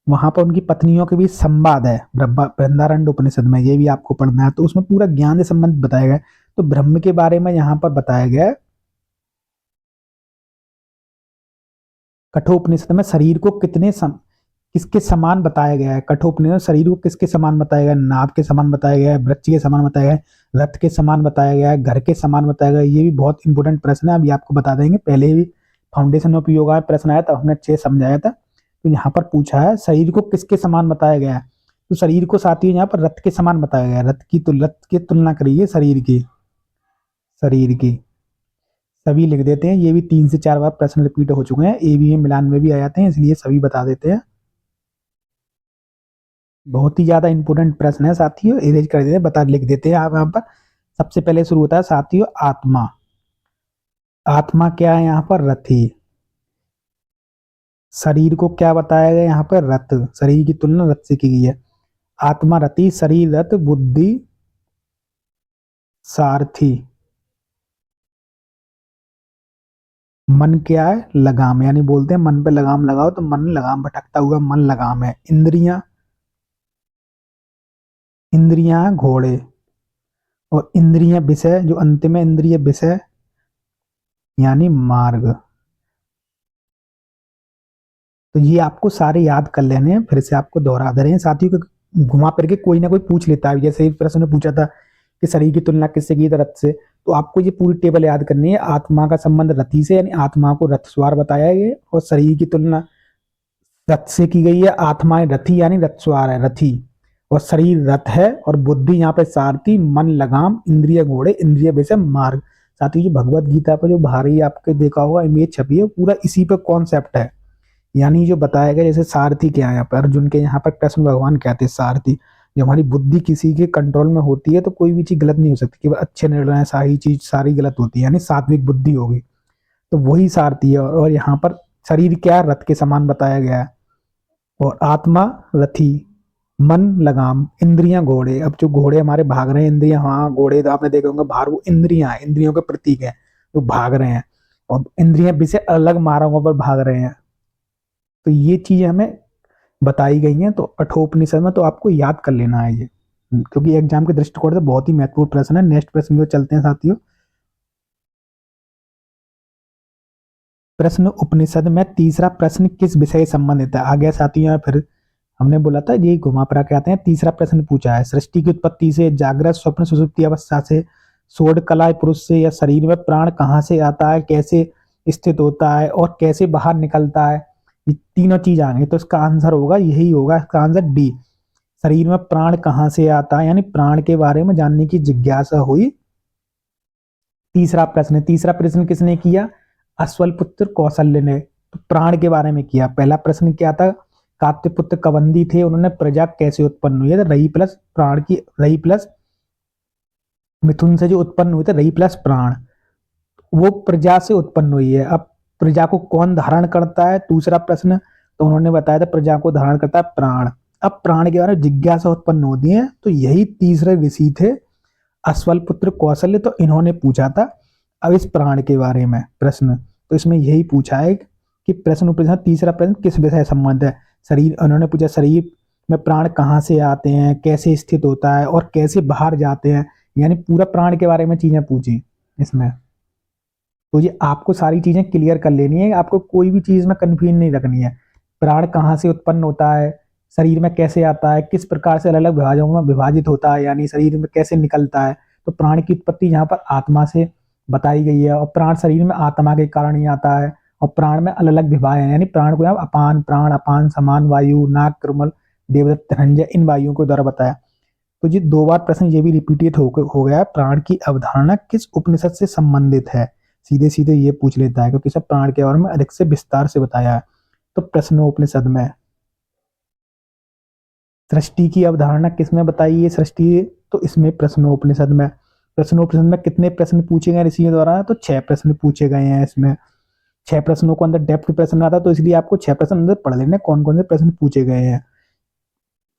वहां पर उनकी पत्नियों के बीच संवाद है बृहदारण्यक उपनिषद में, ये भी आपको पढ़ना है। तो उसमें पूरा ज्ञान से संबंधित बताया गया है। तो ब्रह्म के बारे में यहाँ पर बताया गया है। कठोपनिषद में शरीर को किसके समान बताया गया है? कठोपनिषद में शरीर को किसके समान बताया गया है? नाभ के समान बताया गया है, वृक्ष के समान बताया गया है, रथ के समान बताया गया है, घर के समान बताया गया है। ये भी बहुत इंपॉर्टेंट प्रश्न है, अभी आपको बता देंगे। पहले भी फाउंडेशन ऑफ योगा प्रश्न आया था, हमने अच्छे से समझाया था। तो यहाँ पर पूछा है शरीर को किसके समान बताया गया है? तो शरीर को साथियों यहाँ पर रथ के समान बताया गया है। रथ की तुलना करिए शरीर की सभी लिख देते हैं। ये भी 3 से 4 बार प्रश्न रिपीट हो चुके हैं, ए बी में मिलान में भी आ जाते हैं, इसलिए सभी बता देते हैं। बहुत ही ज्यादा इंपॉर्टेंट प्रश्न है साथियों, इरेज कर देते हैं, बता लिख देते हैं आप यहाँ पर। सबसे पहले शुरू होता है साथियों आत्मा। आत्मा क्या है यहाँ पर? रथी। शरीर को क्या बताया गया यहाँ पर? रथ। शरीर की तुलना रथ से की गई है। आत्मा रथी, शरीर रथ, बुद्धि सारथी। मन क्या है? लगाम, यानी बोलते हैं मन पे लगाम लगाओ तो मन लगाम, भटकता हुआ मन लगाम है। इंद्रियां घोड़े, और इंद्रियां विषय, जो अंतिम है इंद्रिय विषय यानी मार्ग। तो ये आपको सारे याद कर लेने हैं, फिर से आपको दोहरा दे रहे हैं साथियों को। घुमा फिर के कोई ना कोई पूछ लेता है, जैसे प्रश्न ने पूछा था कि शरीर की तुलना किससे की? रथ से। तो आपको ये पूरी टेबल याद करनी है। आत्मा का संबंध रथी से, यानी आत्मा को रथ सवार बताया गया, और शरीर की तुलना रथ से की गई है। आत्मा रथी यानी रथ सवार है, रथी, और शरीर रथ है, और बुद्धि यहाँ पे सारथी, मन लगाम, इंद्रिय घोड़े, इंद्रिय विषय मार्ग। साथ ही जो भगवत गीता पर जो भारी आपके देखा होगा इमेज छपी है, पूरा इसी पे कॉन्सेप्ट है। यानी जो बताया गया, जैसे सारथी क्या है यहाँ पर, अर्जुन के यहाँ पर कृष्ण भगवान कहते हैं सारथी। जो हमारी बुद्धि किसी के कंट्रोल में होती है तो कोई भी चीज गलत नहीं हो सकती, केवल अच्छे निर्णय, सारी चीज सारी गलत होती है, यानी सात्विक बुद्धि होगी, तो वही सारथी है। और यहाँ पर शरीर क्या, रथ के समान बताया गया है, और आत्मा रथी, मन लगाम, इंद्रियां घोड़े। अब जो घोड़े हमारे भाग रहे हैं, इंद्रियां, हाँ घोड़े तो आपने देखे होंगे बाहर, वो इंद्रियां, इंद्रियों के प्रतीक है, जो भाग रहे हैं, और इंद्रियां भी से अलग मार्गों पर भाग रहे हैं। तो ये चीज हमें बताई गई हैं, तो कठोपनिषद में तो आपको याद कर लेना है ये, क्योंकि एग्जाम के दृष्टिकोण से बहुत ही महत्वपूर्ण प्रश्न है। नेक्स्ट प्रश्न की ओर चलते हैं साथियों। प्रश्न उपनिषद में तीसरा प्रश्न किस विषय से संबंधित है? आ गया साथियों, फिर हमने बोला था यही घुमा फिरा के आते हैं। तीसरा प्रश्न पूछा है, सृष्टि की उत्पत्ति से, जागृत स्वप्न सुषुप्ति अवस्था से, सोड कलाय पुरुष से, या शरीर में प्राण कहाँ से आता है, कैसे स्थित होता है और कैसे बाहर निकलता है? ये तीनों चीज आ गई, तो इसका आंसर होगा, यही होगा इसका आंसर डी। शरीर में प्राण कहाँ से आता है, यानी प्राण के बारे में जानने की जिज्ञासा हुई। तीसरा प्रश्न किसने किया? अश्वलपुत्र कौशल्य ने। तो प्राण के बारे में किया। पहला प्रश्न क्या था? कात्यपुत्र कबंदी थे, उन्होंने प्रजा कैसे उत्पन्न हुई है? रही प्लस प्राण की, रही प्लस मिथुन से जो उत्पन्न हुए थे, रही प्लस प्राण, वो प्रजा से उत्पन्न हुई है। अब प्रजा को कौन धारण करता है? दूसरा प्रश्न, तो उन्होंने बताया था प्रजा को धारण करता है प्राण। अब प्राण के बारे में जिज्ञासा उत्पन्न होती है, तो यही तीसरे ऋषि थे अश्वलपुत्र कौशल्य, तो इन्होंने पूछा था अब इस प्राण के बारे में प्रश्न। तो इसमें यही पूछा है कि प्रश्न उपनिषद तीसरा प्रश्न किस विषय संबंध है? शरीर, उन्होंने पूछा शरीर में प्राण कहाँ से आते हैं, कैसे स्थित होता है और कैसे बाहर जाते हैं, यानी पूरा प्राण के बारे में चीजें पूछी इसमें। तो ये आपको सारी चीजें क्लियर कर लेनी है, आपको कोई भी चीज में कंफ्यूजन नहीं रखनी है। प्राण कहाँ से उत्पन्न होता है, शरीर में कैसे आता है, किस प्रकार से अलग अलग विभाजों में विभाजित होता है, यानी शरीर में कैसे निकलता है। तो प्राण की उत्पत्ति यहाँ पर आत्मा से बताई गई है, और प्राण शरीर में आत्मा के कारण ही आता है, और प्राण में अलग अलग विभाग है, यानी प्राण को यहाँ अपान, प्राण, अपान, समान वायु, नाग, क्रमल, देवदत्त, धनंजय, इन वायुओं के द्वारा बताया। तो ये दो बार प्रश्न ये भी रिपीटेड हो गया, प्राण की अवधारणा किस उपनिषद से संबंधित है? सीधे सीधे ये पूछ लेता है, क्योंकि सब प्राण के बारे में अधिक से विस्तार से बताया है। तो प्रश्नोपनिषद में सृष्टि की अवधारणा किसमें बताई है? सृष्टि, तो इसमें प्रश्नोपनिषद में। प्रश्नोपनिषद में कितने प्रश्न पूछे गए ऋषियों द्वारा? तो 6 प्रश्न पूछे गए हैं इसमें। 6 प्रश्नों को अंदर डेप्थ प्रश्न आता, तो इसलिए आपको 6 प्रश्न अंदर पढ़ लेने कौन कौन से प्रश्न पूछे गए हैं।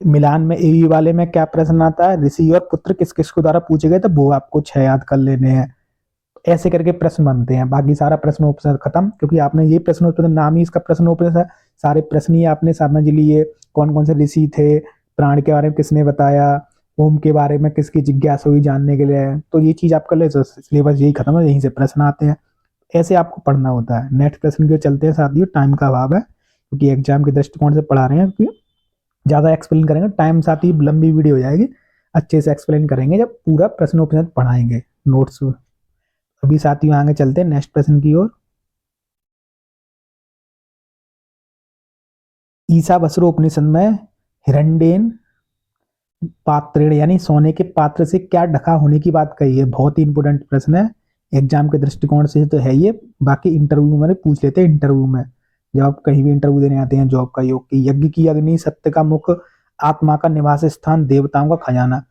मिलान में एवी वाले में क्या प्रश्न आता है, ऋषि और पुत्र किस किस को द्वारा पूछे गए, तो वो आपको 6 याद कर लेने हैं। ऐसे करके प्रश्न बनते हैं, बाकी सारा प्रश्नोपनिषद खत्म, क्योंकि आपने ये प्रश्नोपनिषद, नाम ही इसका प्रश्नोपनिषद, सारे प्रश्न ही आपने समझ लिए। कौन कौन से ऋषि थे, प्राण के बारे में किसने बताया, ओम के बारे में किसकी जिज्ञासा हुई जानने के लिए, तो ये चीज आप कर ले, सिलेबस यही खत्म है, यहीं से प्रश्न आते हैं। ऐसे आपको पढ़ना होता है। नेक्स्ट प्रश्न की ओर चलते हैं साथियों, टाइम का अभाव है, क्योंकि एग्जाम के दृष्टिकोण से पढ़ा रहे हैं, क्योंकि ज्यादा एक्सप्लेन करेंगे टाइम साथ ही लंबी वीडियो हो जाएगी। अच्छे से एक्सप्लेन करेंगे जब पूरा प्रश्नोपनिषद पढ़ाएंगे नोट्स। अभी साथियों आगे चलते हैं नेक्स्ट प्रश्न की ओर। ईशावास्यु उपनिषद में हिरण्येन पात्रेण, यानी सोने के पात्र से क्या ढका होने की बात कही है? बहुत ही इंपोर्टेंट प्रश्न है, एग्जाम के दृष्टिकोण से तो है ये, बाकी इंटरव्यू में पूछ लेते हैं। इंटरव्यू में जब आप कहीं भी इंटरव्यू देने आते हैं जॉब का, योग की, यज्ञ की अग्नि, सत्य का मुख, आत्मा का निवास स्थान, देवताओं का खजाना।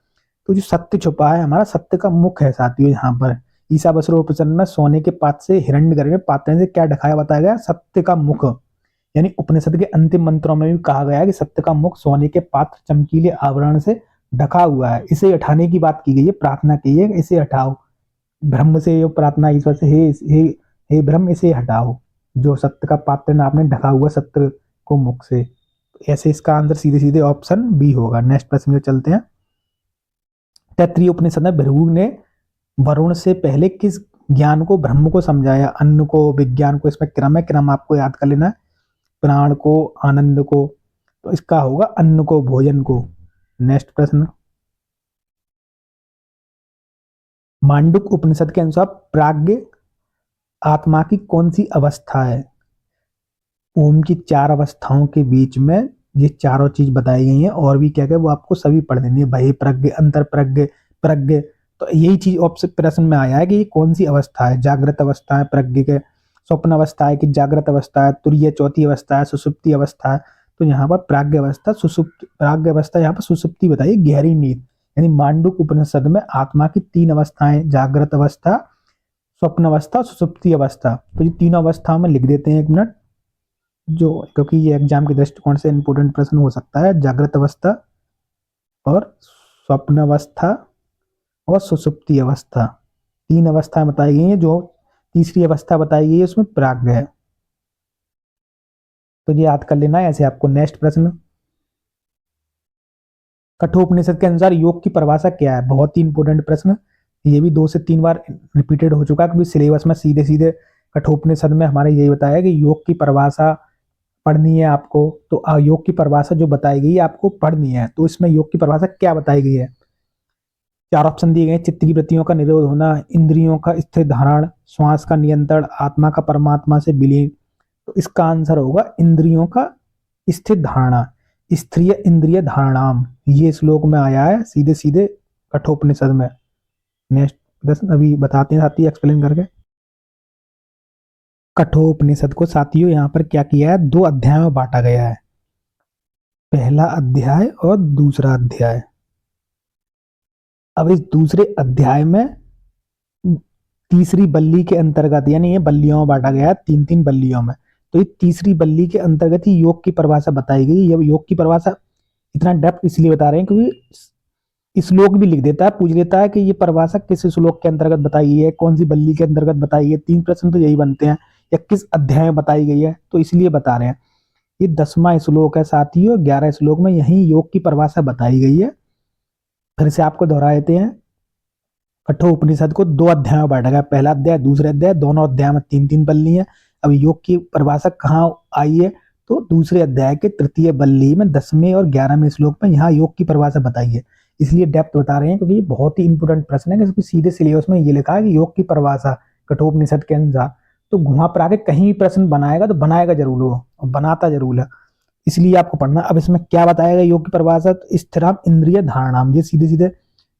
तो जो सत्य छुपा है, हमारा सत्य का मुख है साथियों। यहाँ पर ईशावास्यु उपनिषद में सोने के पात्र से, हिरण्यगर्भ में पात्र से क्या ढकाया बताया गया? सत्य का मुख। यानी उपनिषद के अंतिम मंत्रों में भी कहा गया है कि सत्य का मुख सोने के पात्र चमकीले आवरण से ढका हुआ है, इसे हटाने की बात की गई है, प्रार्थना की है, इसे हटाओ। ब्रह्म से प्रार्थना ईश्वर से, हे ब्रह्म, इसे हटाओ, जो सत्य का पात्र ने आपने ढका हुआ सत्य को मुख से। ऐसे इसका आंसर सीधे सीधे ऑप्शन बी होगा। नेक्स्ट प्रश्न में चलते हैं। तैत्तिरीय उपनिषद में भृगु ने वरुण से पहले किस ज्ञान को, ब्रह्म को समझाया? अन्न को, विज्ञान को, इसमें क्रम है, क्रम आपको याद कर लेना है। प्राण को, आनंद को, तो इसका होगा अन्न को, भोजन को। नेक्स्ट प्रश्न, मांडुक उपनिषद के अनुसार प्राज्ञ आत्मा की कौन सी अवस्था है? ओम की 4 अवस्थाओं के बीच में ये चारों चीज बताई गई हैं, और भी क्या क्या वो आपको सभी पढ़ देनी है। भय प्रज्ञ, अंतर प्रज्ञ, प्रज्ञ, तो यही चीज ऑप्शन प्रश्न में आया है कि ये कौन सी अवस्था है, जागृत अवस्था है, प्रज्ञ के स्वप्न अवस्था है कि जागृत अवस्था है, तुरीय चौथी अवस्था है, सुसुप्ति अवस्था है। तो यहाँ पर प्राज्ञ अवस्था, सुसुप्त प्राज्ञ अवस्था, यहाँ पर सुसुप्ति बताइए, गहरी नींद। यानी मांडुक उपनिषद में आत्मा की 3 अवस्थाएं, जागृत अवस्था, स्वप्न अवस्था, सुसुप्ति अवस्था। तो ये तीनों अवस्थाओं में लिख देते हैं 1 मिनट, जो क्योंकि ये एग्जाम के दृष्टिकोण से इंपोर्टेंट प्रश्न हो सकता है। जागृत अवस्था और स्वप्न अवस्था और सुसुप्ति अवस्था, 3 अवस्थाएं बताई गई हैं। जो तीसरी अवस्था बताई गई है उसमें प्राज्ञ है। तो ये याद कर लेना है। ऐसे आपको नेक्स्ट प्रश्न, कठोपनिषद के अनुसार योग की परिभाषा क्या है? बहुत ही इंपोर्टेंट प्रश्न, ये भी 2 से 3 बार रिपीटेड हो चुका है, क्योंकि सिलेबस में सीधे सीधे कठोपनिषद में हमारे यही बताया कि योग की परिभाषा पढ़नी है आपको। तो योग की परिभाषा जो बताई गई है आपको पढ़नी है। तो इसमें योग की परिभाषा क्या बताई गई है? 4 ऑप्शन दिए गए, चित्त की वृत्तियों का निरोध होना, इंद्रियों का स्थिर धारण, श्वास का नियंत्रण, आत्मा का परमात्मा से विलीन। तो इसका आंसर होगा इंद्रियों का स्थिर धारणा, स्त्रीय इंद्रिय धारणाम। ये श्लोक में आया है सीधे सीधे कठोपनिषद में। नेक्स्ट प्रश्न अभी बताते हैं साथी एक्सप्लेन करके। कठोपनिषद को साथियों यहाँ पर क्या किया है, 2 अध्याय में बांटा गया है, पहला अध्याय और दूसरा अध्याय। अब इस दूसरे अध्याय में तीसरी बल्ली के अंतर्गत, यानी ये बल्लियों में बांटा गया है, 3-3 बल्लियों में। तो ये तीसरी बल्ली के अंतर्गत ही योग की परिभाषा बताई गई। ये योग की परिभाषा इतना डेप्थ इसलिए बता रहे हैं क्योंकि श्लोक भी लिख देता है, पूछ लेता है कि ये परिभाषा किस श्लोक के अंतर्गत बताई गई है, कौन सी बल्ली के अंतर्गत बताई गई है। 3 प्रश्न तो यही बनते हैं, या किस अध्याय में बताई गई है, तो इसलिए बता रहे हैं। ये 10वां श्लोक है साथियों, 11 श्लोक में यही योग की परिभाषा बताई गई है। फिर से आपको दोहरा देते हैं, कठोपनिषद को 2 अध्याय में बांटा गया, पहला अध्याय दूसरे अध्याय, दोनों अध्याय में 3-3 बल्ली है। अब योग की परिभाषा कहाँ आई है, तो दूसरे अध्याय के तृतीय बल्ली में 10वें और 11वें श्लोक में यहाँ योग की परिभाषा बताई है। इसलिए डेप्थ बता रहे हैं क्योंकि ये बहुत ही इंपोर्टेंट प्रश्न है, क्योंकि सीधे सिलेबस में ये लिखा है कि योग की परिभाषा कठोपनिषद के अनुसार। तो घुमा फिरा के कहीं भी प्रश्न बनाएगा तो बनाएगा जरूर वो, बनाता जरूर है, इसलिए आपको पढ़ना। अब इसमें क्या बताया गया योग की परिभाषा, तो स्थिराम इंद्रिय धारणाम। ये सीधे सीधे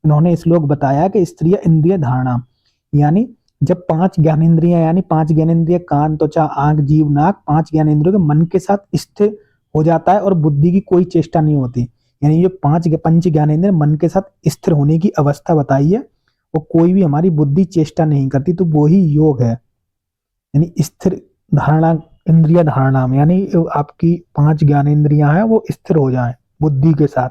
इन्होंने श्लोक बताया कि स्त्रीय इंद्रिय धारणा, यानी जब 5 ज्ञानेंद्रियां, यानी 5 ज्ञानेंद्रिय कान, त्वचा, आंख, जीभ, नाक, 5 ज्ञानेंद्रियों के मन के साथ स्थिर हो जाता है और बुद्धि की कोई चेष्टा नहीं होती। यानी ये 5 पंच ज्ञानेंद्रिय मन के साथ स्थिर होने की अवस्था बताई है, और कोई भी हमारी बुद्धि चेष्टा नहीं करती, तो वो ही योग है। यानी स्थिर धारणा, इंद्रिय धारणा में, यानी आपकी 5 ज्ञानेंद्रियां हैं वो स्थिर हो जाएं बुद्धि के साथ,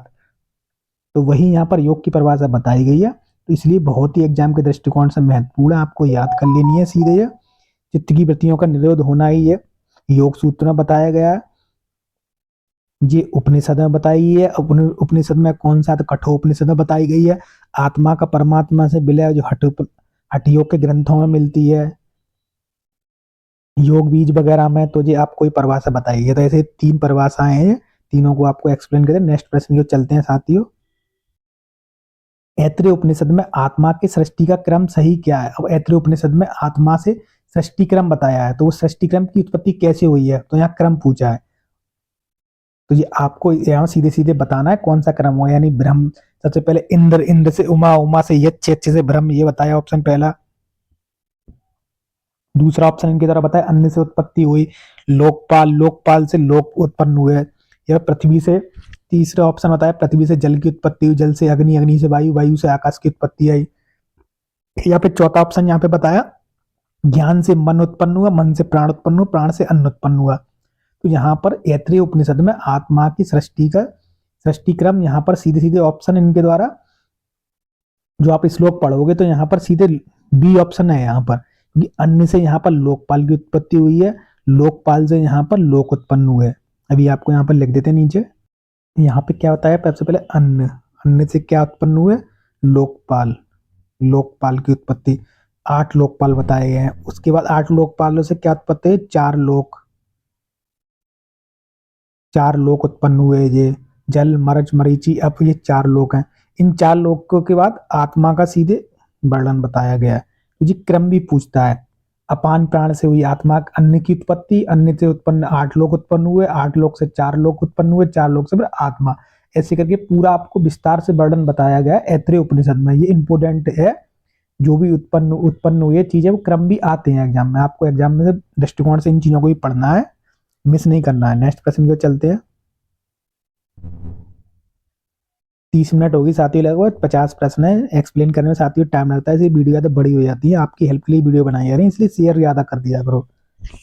तो वही यहाँ पर योग की परिभाषा बताई गई है। तो इसलिए बहुत ही एग्जाम के दृष्टिकोण से महत्वपूर्ण है, आपको याद कर लेनी है सीधे। ये चित्त की वृत्तियों का निरोध होना ही ये योग सूत्र में बताया गया है। ये उपनिषद में बताई है, उपनिषद में कौन सा, तो कठोपनिषद में बताई गई है। आत्मा का परमात्मा से विलय जो हठ योग के ग्रंथों में मिलती है, योग बीज वगैरह में, तो ये आपको कोई परिभाषा बताई है। तो ऐसे 3 परिभाषाएं हैं, तीनों को आपको एक्सप्लेन करें। नेक्स्ट प्रश्न की चलते हैं साथियों। ऐत्रेय उपनिषद में आत्मा के सृष्टि का क्रम सही क्या है? अब ऐत्रेय उपनिषद में आत्मा से सृष्टि क्रम बताया है, तो वो सृष्टि क्रम की उत्पत्ति कैसे हुई है, तो यहाँ क्रम पूछा है। तो ये आपको यहाँ सीधे सीधे बताना है कौन सा क्रम हो, यानी ब्रह्म सबसे पहले इंद्र, इंद्र से उमा, उमा से यक्ष, यक्ष से ब्रह्म, ये बताया ऑप्शन पहला। दूसरा ऑप्शन इनकी तरह बताया, अन्न से उत्पत्ति हुई, लोकपाल, लोकपाल से लोक उत्पन्न हुए, या पृथ्वी से। तीसरा ऑप्शन बताया पृथ्वी से जल की उत्पत्ति हुई, जल से अग्नि, अग्नि से वायु, वायु से आकाश की उत्पत्ति आई। या फिर चौथा ऑप्शन यहाँ पे बताया ज्ञान से मन उत्पन्न हुआ, मन से प्राण उत्पन्न हुआ, प्राण से अन्न उत्पन्न हुआ। तो यहाँ पर ऐत्रेय उपनिषद में आत्मा की सृष्टि का सृष्टि क्रम यहाँ पर सीधे सीधे ऑप्शन इनके द्वारा जो आप श्लोक पढ़ोगे तो यहाँ पर सीधे बी ऑप्शन है यहाँ पर, क्योंकि अन्न से यहाँ पर लोकपाल की उत्पत्ति हुई है, लोकपाल से यहाँ पर लोक उत्पन्न हुए। अभी आपको यहाँ पर लिख देते हैं नीचे, यहाँ पे क्या बताया, सबसे पहले अन्न, अन्न से क्या उत्पन्न हुए, लोकपाल, लोकपाल की उत्पत्ति, 8 लोकपाल बताए गए हैं। उसके बाद 8 लोकपालों से क्या उत्पत्ति है, 4 लोक, 4 लोक उत्पन्न हुए। ये जल, मरच, मरीचि, अब ये 4 लोक हैं। इन 4 लोकों के बाद आत्मा का सीधे वर्णन बताया गया है। तो ये क्रम भी पूछता है, अपान प्राण से हुई आत्मा, अन्न की उत्पत्ति, अन्न से उत्पन्न 8 लोक उत्पन्न हुए, 8 लोक से 4 लोक उत्पन्न हुए, 4 लोक से फिर आत्मा, ऐसे करके पूरा आपको विस्तार से वर्णन बताया गया है ऐत्रेय उपनिषद में। ये इंपोर्टेंट है, जो भी उत्पन्न हुई चीजें वो क्रम भी आते हैं एग्जाम में, आपको एग्जाम में से दृष्टिकोण से इन चीजों को भी पढ़ना है, मिस नहीं करना है। नेक्स्ट प्रश्न को चलते हैं। 30 मिनट होगी साथियों, लगभग 50 प्रश्न है, एक्सप्लेन करने में साथियों टाइम लगता है, इसलिए वीडियो ज्यादा बड़ी हो जाती है। आपकी हेल्प के लिए वीडियो बनाई जा रही है, इसलिए शेयर ज्यादा कर दिया करो।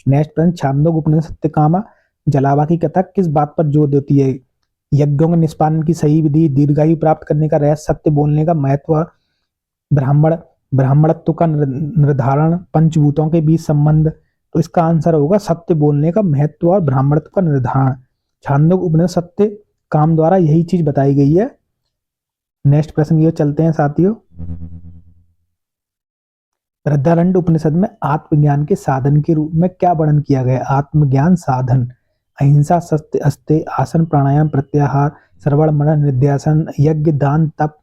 नेक्स्ट प्रश्न, छांदोग्य उपनिषद सत्यकामा जलावा की कथा किस बात पर जोर देती है? यज्ञों के निष्पादन की सही विधि, दीर्घायु प्राप्त करने का रहस्य, सत्य बोलने का महत्व, ब्राह्मणत्व का निर्धारण, पंचभूतों के बीच संबंध। तो इसका आंसर होगा सत्य बोलने का महत्व और ब्राह्मणत्व का निर्धारण। छांदोग्य उपनिषद सत्य काम द्वारा यही चीज बताई गई है। नेक्स्ट प्रश्न ये चलते हैं साथियों। बृहदारण्यक उपनिषद में आत्मज्ञान के साधन के रूप में क्या वर्णन किया गया? आत्मज्ञान साधन, अहिंसा, सत्य, अस्तेय, आसन, प्राणायाम, प्रत्याहार, श्रवण, मनन, निध्यासन, यज्ञ, दान, तप।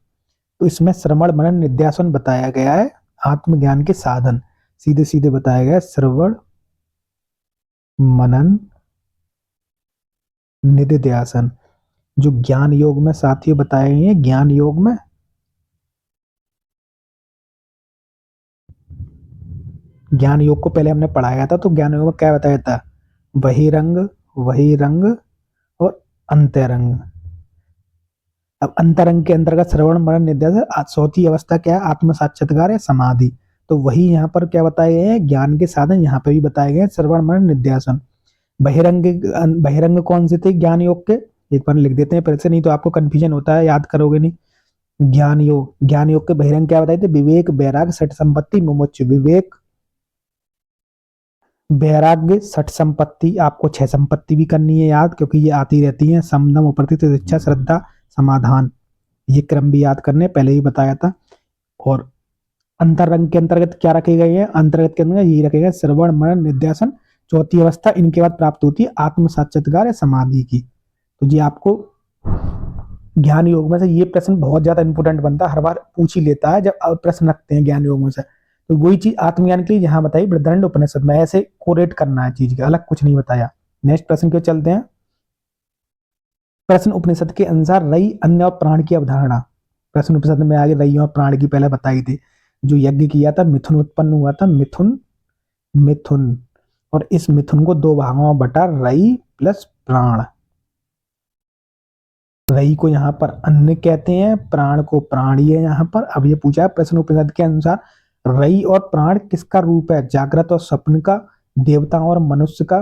तो इसमें श्रवण, मनन, निध्यासन बताया गया है आत्मज्ञान के साधन, सीधे सीधे बताया गया है श्रवण, मनन, निधिध्यासन। जो ज्ञान योग में साथियों बताए गए हैं, ज्ञान योग में ज्ञान योग को पहले हमने पढ़ाया था, तो ज्ञान योग में क्या बताया था? वही रंग और अंतरंग। अब अंतरंग के अंतर्गत श्रवण, मनन, निध्यासन, चौथी अवस्था क्या है? आत्म साक्षात्कार या समाधि। तो वही यहाँ पर क्या बताए गए हैं? ज्ञान के साधन यहाँ पे भी बताए गए हैं, श्रवण, मनन, निध्यासन। बहिरंग कौन से थे ज्ञान योग के? एक बार लिख देते हैं फिर से, नहीं तो आपको कंफ्यूजन होता है, याद करोगे नहीं। ज्ञान योग के बहिरंग क्या बताए थे? विवेक, वैराग, सठ संपत्ति, मुमुक्ष। विवेक, वैराग्य, सठ संपत्ति, आपको 6 संपत्ति भी करनी है याद, क्योंकि ये आती रहती है। समदम, उपरतित, इच्छा, श्रद्धा, समाधान, ये क्रम भी याद करने, पहले ही बताया था। और अंतरंग के अंतर्गत क्या रखे गए हैं? अंतर्गत के अंतर्गत ये रखे गए श्रवण, मनन, निध्यासन। चौथी अवस्था इनके बाद प्राप्त होती है आत्म साक्षात्कार या समाधि की। तो जी आपको ज्ञान योग में से ये प्रश्न बहुत ज्यादा इंपोर्टेंट बनता है, हर बार पूछ ही लेता है जब प्रश्न रखते हैं ज्ञान योग में से। तो वही चीज आत्मज्ञान के लिए यहाँ बताई बृहदारण्यक उपनिषद में, ऐसे कोरेट करना है चीज का, अलग कुछ नहीं बताया। नेक्स्ट प्रश्न क्यों चलते हैं। प्रश्न उपनिषद के अनुसार रई, अन्न और प्राण की अवधारणा। प्रश्न उपनिषद में आगे रई और प्राण की पहले बताई थी। जो यज्ञ किया था, मिथुन उत्पन्न हुआ था, मिथुन, और इस मिथुन को 2 भागों में बटा, रई प्लस प्राण। रई को यहाँ पर अन्न कहते हैं, प्राण को प्राणी है यहाँ पर। अब ये पूछा है प्रश्न उपनिषद के अनुसार रई और प्राण किसका रूप है? जागृत और स्वप्न का, देवताओं और मनुष्य का,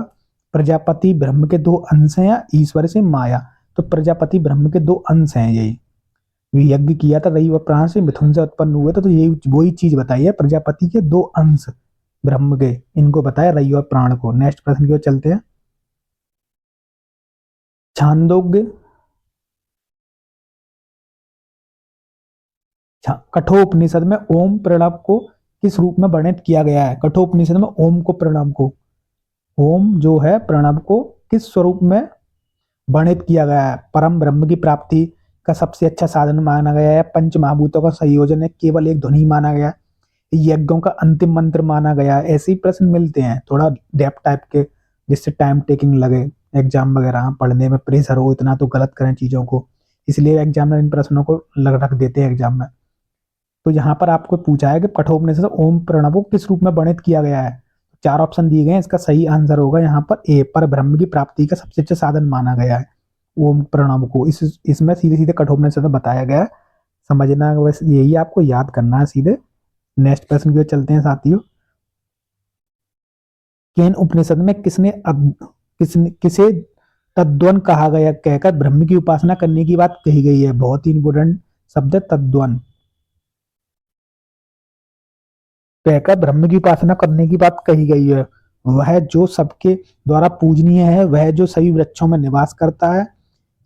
प्रजापति ब्रह्म के 2 अंश हैं या ईश्वर से माया? तो प्रजापति ब्रह्म के 2 अंश हैं। यही यज्ञ किया था रई और प्राण से, मिथुन से उत्पन्न हुए थे, तो यही वही चीज बताई है, प्रजापति के 2 अंश ब्रह्म के, इनको बताया रई और प्राण को। नेक्स्ट प्रश्न की ओर चलते हैं। छांदोग्य कठोपनिषद में ओम प्रणव को किस रूप में वर्णित किया गया है? कठोपनिषद में ओम को, प्रणव को, ओम जो है प्रणव को किस स्वरूप में वर्णित किया गया है? परम ब्रह्म की प्राप्ति का सबसे अच्छा साधन माना गया है, पंच महाभूतों का संयोजन है, केवल एक ध्वनि माना गया, यज्ञों का अंतिम मंत्र माना गया। ऐसे ही प्रश्न मिलते हैं थोड़ा डेप्थ टाइप के, जिससे टाइम टेकिंग लगे, एग्जाम वगैरह पढ़ने में प्रेशर हो, इतना तो गलत करें चीजों को, इसलिए एग्जामिनर इन प्रश्नों को रख देते हैं एग्जाम में। तो यहाँ पर आपको पूछा है कि कठोपनिषद ओम प्रणव को किस रूप में वर्णित किया गया है? 4 ऑप्शन दिए गए हैं, इसका सही आंसर होगा यहाँ पर ए, पर ब्रह्म की प्राप्ति का सबसे अच्छा साधन माना गया है ओम प्रणव को। इसमें सीधे सीधे कठोपनिषद में बताया गया है, समझना बस यही आपको याद करना है सीधे। नेक्स्ट प्रश्न की ओर चलते हैं साथियों। केन उपनिषद में किसे तद्वन कहा गया कहकर ब्रह्म की उपासना करने की बात कही गई है? बहुत ही इंपोर्टेंट शब्द है तद्वन, कहकर ब्रह्म की उपासना करने की बात कही गई है। वह जो सबके द्वारा पूजनीय है, वह जो सभी वृक्षों में निवास करता है,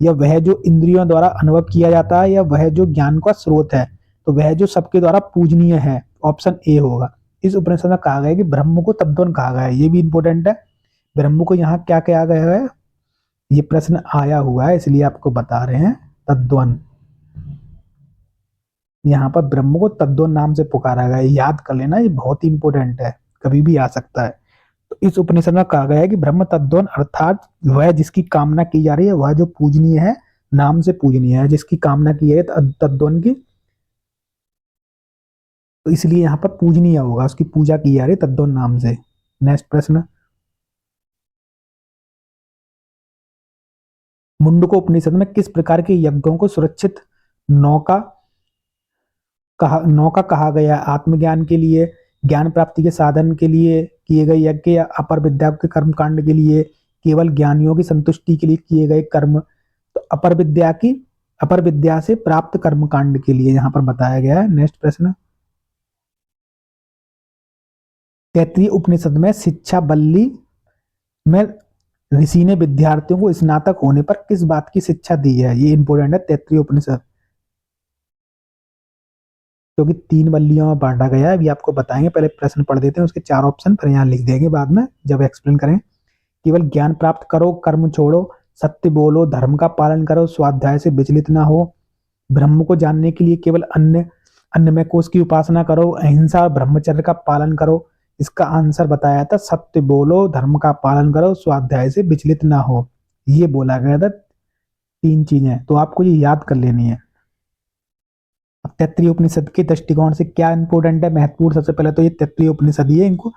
या वह जो इंद्रियों द्वारा अनुभव किया जाता है, या वह जो ज्ञान का स्रोत है? तो वह जो सबके द्वारा पूजनीय है, ऑप्शन ए होगा। इस उपनिषद में कहा गया है कि ब्रह्म को तद्वन कहा गया है, ये भी इंपोर्टेंट है। ब्रह्म को यहाँ क्या कहा गया है, ये प्रश्न आया हुआ है, इसलिए आपको बता रहे हैं तद्वन। यहाँ पर ब्रह्म को तद्वन नाम से पुकारा गया है, याद कर लेना, ये बहुत ही इंपोर्टेंट है, कभी भी आ सकता है। तो इस उपनिषद में कहा गया है कि ब्रह्म तद्वन अर्थात वह जिसकी कामना की जा रही है, वह जो पूजनीय है, नाम से पूजनीय है, जिसकी कामना की है तद्वन की, तो इसलिए यहाँ पर पूजनीय होगा, उसकी पूजा की जा रही तद्वन नाम से। नेक्स्ट प्रश्न, मुंडको उपनिषद में किस प्रकार के यज्ञों को सुरक्षित नौका नौका कहा गया? आत्मज्ञान के लिए, ज्ञान प्राप्ति के साधन के लिए किए गए यज्ञ, या अपर विद्या के कर्म कांड के लिए, केवल ज्ञानियों की संतुष्टि के लिए किए गए कर्म? तो अपर विद्या से प्राप्त कर्म कांड के लिए यहाँ पर बताया गया है। नेक्स्ट प्रश्न, तैत्तिरीय उपनिषद में शिक्षा बल्ली में ऋषि ने विद्यार्थियों को स्नातक होने पर किस बात की शिक्षा दी है? ये इंपोर्टेंट है तैत्तिरीय उपनिषद, क्योंकि 3 बल्लियों में बांटा गया है। अभी आपको बताएंगे, पहले प्रश्न पढ़ देते हैं, उसके 4 ऑप्शन फिर यहाँ लिख देंगे बाद में जब एक्सप्लेन करें। केवल ज्ञान प्राप्त करो, कर्म छोड़ो, सत्य बोलो, धर्म का पालन करो, स्वाध्याय से विचलित ना हो, ब्रह्म को जानने के लिए केवल अन्नमय कोश की उपासना करो, अहिंसा और ब्रह्मचर्य का पालन करो। इसका आंसर बताया था सत्य बोलो, धर्म का पालन करो, स्वाध्याय से विचलित ना हो, ये बोला गया था। 3 चीजें तो आपको ये याद कर लेनी है। अब तैत्तिरीय उपनिषद के दृष्टिकोण से क्या इंपोर्टेंट है, महत्वपूर्ण, सबसे पहले तो ये तैत्तिरीय उपनिषद ही है, इनको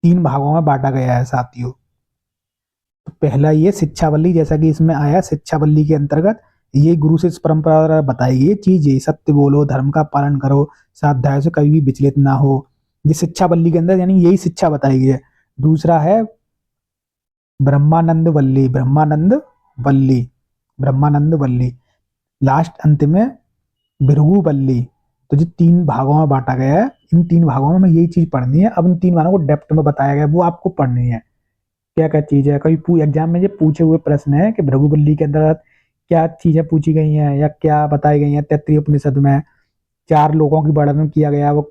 3 भागों में बांटा गया है साथियों। तो पहला ये शिक्षावल्ली, जैसा कि इसमें आया, शिक्षावल्ली के अंतर्गत ये गुरु से परंपरा द्वारा बताई गई चीज, ये सत्य बोलो, धर्म का पालन करो, स्वाध्याय से कभी भी विचलित ना हो, ये शिक्षावल्ली के अंदर यानी यही शिक्षा बताई गई है। दूसरा है ब्रह्मानंद वल्ली, ब्रह्मानंद वल्ली, लास्ट अंत में भृगु वल्ली। तो जो 3 भागों में बांटा गया है, इन 3 भागों में हमें यही चीज पढ़नी है। अब इन 3 भागों को डेप्थ में बताया गया है, वो आपको पढ़नी है। क्या क्या चीज है, कभी एग्जाम में ये पूछे हुए प्रश्न है कि भृगुवल्ली के अंदर क्या चीजें पूछी गई हैं या क्या बताई गई हैं। तैत्तिरीय उपनिषद में 4 लोगों की वर्णन किया गया है, वो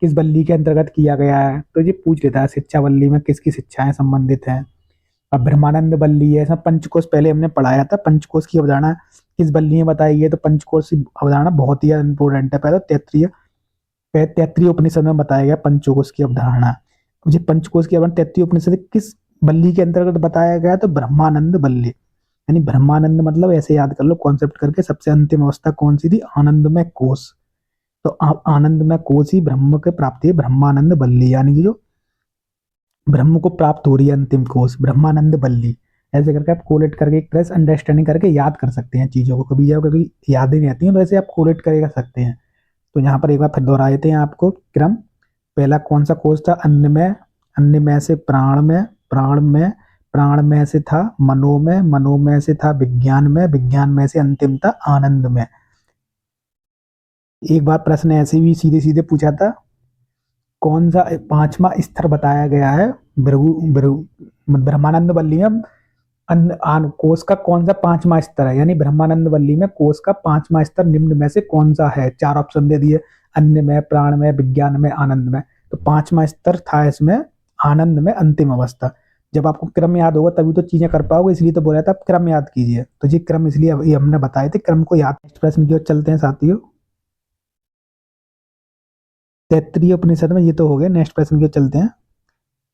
किस वल्ली के अंतर्गत किया गया है, तो ये पूछ लेता है शिक्षा वल्ली में किसकी शिक्षाएं संबंधित हैं। अब ब्रह्मानंद वल्ली है, इसमें पंचकोश पहले हमने पढ़ाया था, पंचकोश की अवधारणा किस वल्ली में बताई गई है, तो पंचकोश की अवधारणा बहुत ही इंपोर्टेंट है। पहले तैत्तिरीय उपनिषद में बताया गया पंचकोश की अवधारणा। मुझे पंचकोश की अवधारणा तैत्तिरीय उपनिषद किस वल्ली के अंतर्गत बताया गया, तो ब्रह्मानंद वल्ली, यानी ब्रह्मानंद मतलब ऐसे याद कर लो कॉन्सेप्ट करके, सबसे अंतिम अवस्था कौन सी थी, आनंदमय कोश। तो आनंदमय कोश ही ब्रह्म के प्राप्ति है, ब्रह्मानंद वल्ली, यानी कि जो ब्रह्म को प्राप्त हो रही है अंतिम कोश, ब्रह्मानंद वल्ली। ऐसे करके आप कोलेट करके एक प्रेस अंडरस्टैंडिंग करके याद कर सकते हैं चीजों को, कभी जब कभी याद ही नहीं आती है तो ऐसे आप कोलेट कर सकते हैं। तो यहाँ पर एक बार फिर दोहरा देते हैं आपको क्रम। पहला कौन सा कोश था, अन्नमय, अन्नमय से प्राण में से था मनोमय, मनोमय से था विज्ञान में, विज्ञान में से अंतिम था आनंद में। एक बार प्रश्न ऐसे भी सीधे सीधे पूछा था, कौन सा 5वां स्तर बताया गया है ब्रह्मानंद वल्ली में, कोश का कौन सा 5वां स्तर है, यानी ब्रह्मानंद वल्ली में कोश का 5वां स्तर निम्न में से कौन सा है? 4 ऑप्शन दे दिए, अन्य में, प्राण में, विज्ञान में, आनंद में। तो 5वां स्तर था इसमें आनंद में, अंतिम अवस्था। जब आपको क्रम याद होगा तभी तो चीजें कर पाओगे, इसलिए तो बोला था आप क्रम याद कीजिए। तो ये क्रम इसलिए ये हमने बताए थे, क्रम को याद। नेक्स्ट प्रश्न की ओर चलते हैं साथियों। तैत्तिरीय उपनिषद में ये तो हो गया, नेक्स्ट प्रश्न की ओर चलते हैं।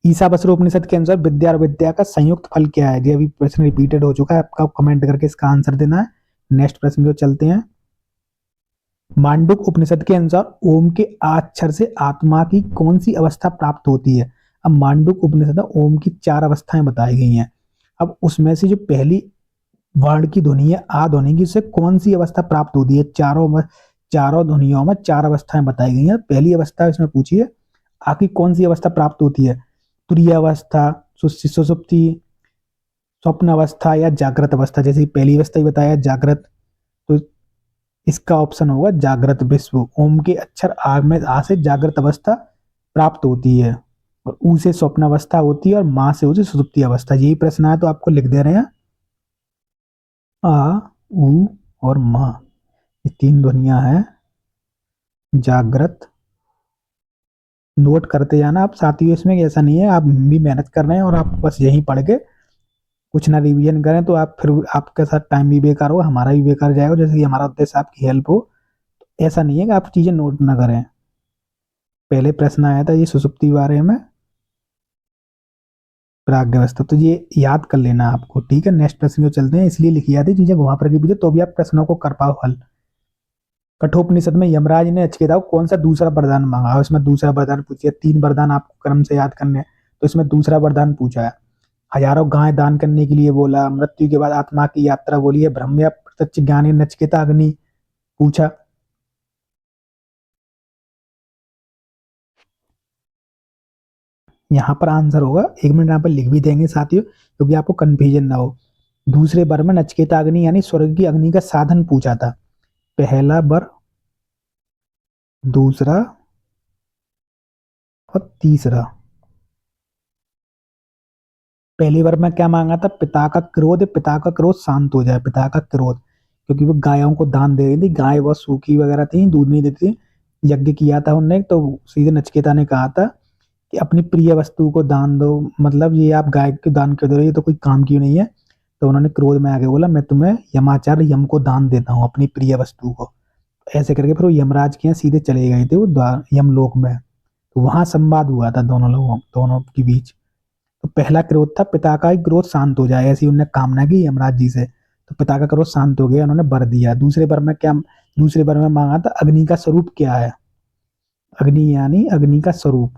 ईसावास्य उपनिषद के अनुसार विद्या और विद्या का संयुक्त फल क्या है? ये अभी प्रश्न रिपीटेड हो चुका है, आपका कमेंट करके इसका आंसर देना है। नेक्स्ट प्रश्न की ओर चलते हैं। मांडुक उपनिषद के अनुसार ओम के अक्षर से आत्मा की कौन सी अवस्था प्राप्त होती है? अब मांडुक उपनिषद में ओम की 4 अवस्थाएं बताई गई हैं। अब उसमें से जो पहली वर्ण की ध्वनि है आ ध्वनि की, उससे कौन सी अवस्था प्राप्त होती है? चारों ध्वनियों में 4 अवस्थाएं बताई गई हैं। पहली अवस्था इसमें पूछी है आ की कौन सी अवस्था प्राप्त होती है? तुरीय अवस्था, सुषुप्ति, स्वप्न अवस्था या जागृत अवस्था? जैसे पहली अवस्था ही बताया जागृत, तो इसका ऑप्शन होगा जागृत विश्व। ओम के अक्षर आ में आ से जागृत अवस्था प्राप्त होती है, और ऊ से स्वप्न अवस्था होती है, और माँ से होती सुषुप्ति अवस्था। यही प्रश्न है तो आपको लिख दे रहे हैं, आ, ऊ और माँ, ये 3 ध्वनियां हैं जागृत। नोट करते जाना आप साथियों, इसमें ऐसा नहीं है आप भी मेहनत कर रहे हैं और आप बस यहीं पढ़ के कुछ ना रिवीजन करें तो आप फिर आपके साथ टाइम भी बेकार होगा, हमारा भी बेकार जाएगा। जैसे कि हमारा उद्देश्य आपकी हेल्प हो, ऐसा नहीं है कि आप चीजें नोट ना करें। पहले प्रश्न आया था ये सुसुप्ति बारे में, प्राग्ञवस्था, तो ये याद कर लेना आपको, ठीक है। नेक्स्ट प्रश्न जो चलते हैं, इसलिए लिखी जाती है चीजें घुमा फिरा के पूछे तो भी आप प्रश्नों को कर पाओ हल। कठोपनिषद में यमराज ने नचिकेता को कौन सा दूसरा वरदान मांगा, इसमें दूसरा वरदान पूछिए। 3 वरदान आपको क्रम से याद करने हैं, तो इसमें दूसरा वरदान पूछा है। हजारों गाय दान करने के लिए बोला, मृत्यु के बाद आत्मा की यात्रा बोली है, ब्रह्म या प्रत्यक्ष ज्ञानी नचिकेता अग्नि पूछा। यहाँ पर आंसर होगा, 1 मिनट यहाँ पर लिख भी देंगे साथियों क्योंकि आपको कंफ्यूजन ना हो। दूसरे वर में नचिकेता अग्नि यानी स्वर्ग की अग्नि का साधन पूछा था। पहला वर, दूसरा और तीसरा। पहली बार में क्या मांगा था, पिता का क्रोध, पिता का क्रोध शांत हो जाए, पिता का क्रोध, क्योंकि वो गायों को दान दे रही थी, गाय बहुत सूखी वगैरह थी, दूध नहीं देती थी। यज्ञ किया था उनने, तो सीधे नचिकेता ने कहा था कि अपनी प्रिय वस्तु को दान दो, मतलब ये आप गाय को दान क्यों दे रहे हो, ये तो कोई काम की नहीं है। तो उन्होंने क्रोध में आगे बोला, मैं तुम्हें यमाचार्य यम को दान देता हूँ अपनी प्रिय वस्तु को। ऐसे करके फिर वो यमराज के यहाँ सीधे चले गए थे वो द्वार यमलोक में। तो वहां संवाद हुआ था दोनों के बीच। तो पहला क्रोध था पिता का ही क्रोध शांत हो जाए, ऐसी उन्होंने कामना की यमराज जी से, तो पिता का क्रोध शांत हो गया, उन्होंने वर दिया। दूसरे वर में मांगा था अग्नि का स्वरूप क्या है, अग्नि यानी अग्नि का स्वरूप।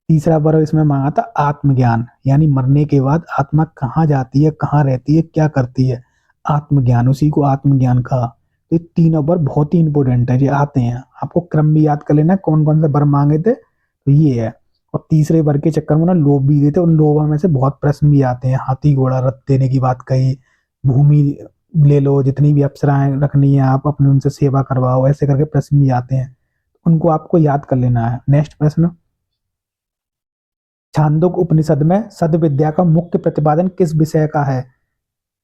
तीसरा वर इसमें मांगा था आत्मज्ञान, यानी मरने के बाद आत्मा कहाँ जाती है, कहाँ रहती है, क्या करती है, आत्मज्ञान, उसी को आत्मज्ञान कहा। तो ये तीनों वर बहुत ही इंपॉर्टेंट है, ये आते हैं, आपको क्रम भी याद कर लेना कौन कौन से वर मांगे थे, तो ये है। और तीसरे वर के चक्कर में ना लोभ भी देते, उन लोभों में से बहुत प्रश्न भी आते हैं, हाथी घोड़ा रथ देने की बात कही, भूमि ले लो, जितनी भी अप्सराएं रखनी है आप अपने उनसे सेवा करवाओ, ऐसे करके प्रश्न भी आते हैं, उनको आपको याद कर लेना है। नेक्स्ट प्रश्न, छांदोग्य उपनिषद में सद विद्या का मुख्य प्रतिपादन किस विषय का है।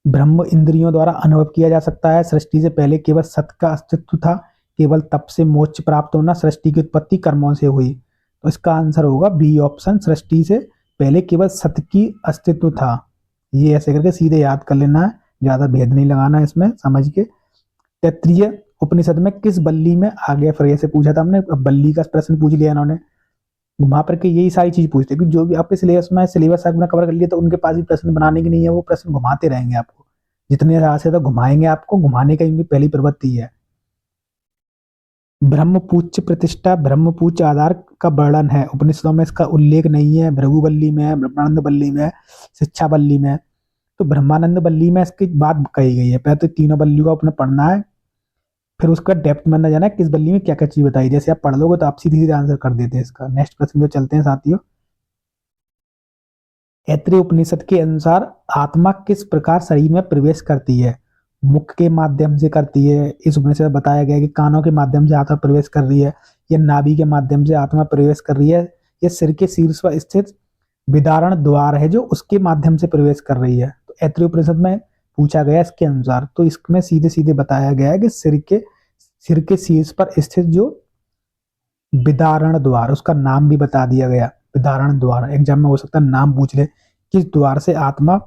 ब्रह्म इंद्रियों द्वारा अनुभव किया जा सकता है, सृष्टि से पहले केवल सत का अस्तित्व था, केवल तप से मोक्ष प्राप्त होना, सृष्टि की उत्पत्ति कर्मों से हुई। तो इसका आंसर होगा बी ऑप्शन, सृष्टि से पहले केवल सत की अस्तित्व था। ये ऐसे करके सीधे याद कर लेना है, ज्यादा भेद नहीं लगाना है इसमें, समझ के। तैत्तिरीय उपनिषद में किस बल्ली में आ गया, फिर ऐसे पूछा था हमने, अब बल्ली का प्रश्न पूछ लिया इन्होंने। घुमा फिर के यही सारी चीज पूछते हैं, जो भी आपके सिलेबस में सिलेबस आपने कवर कर लिया तो उनके पास भी प्रश्न बनाने की नहीं है, वो प्रश्न घुमाते रहेंगे आपको, जितने से तो घुमाएंगे, आपको घुमाने का इनकी पहली प्रवृत्ति है। ब्रह्मपूज्य प्रतिष्ठा, ब्रह्मपूज्य आधार का वर्णन है, उपनिषदों में इसका उल्लेख नहीं है, भृगुवल्ली में है, ब्रह्मानंद बल्ली में है, शिक्षा बल्ली में है। तो ब्रह्मानंद बल्ली में इसकी बात कही गई है, पहले तो तीनों बल्ली को अपने पढ़ना है, फिर उसका डेप्थ में न जाना है किस बल्ली में क्या क्या चीज बताई, जैसे आप पढ़ लोगे तो आप सीधे सीधे आंसर कर देते हैं इसका। नेक्स्ट प्रश्न जो चलते हैं साथियों, ऐत्रेय उपनिषद के अनुसार आत्मा किस प्रकार शरीर में प्रवेश करती है, मुख के माध्यम से करती है, इस उपनिषद में बताया गया है कि कानों के माध्यम से आत्मा प्रवेश कर रही है, या नाभि के माध्यम से आत्मा प्रवेश कर रही है, या सिर के शीर्ष पर स्थित विदारण द्वार है जो उसके माध्यम से प्रवेश कर रही है। तो ऐत्रेय उपनिषद में पूछा गया इसके अनुसार, तो इसमें सीधे सीधे बताया गया है कि सिर के शीर्ष पर स्थित जो विदारण द्वार, उसका नाम भी बता दिया गया, विदारण द्वार। एग्जाम में हो सकता है नाम पूछ ले, किस द्वार से आत्मा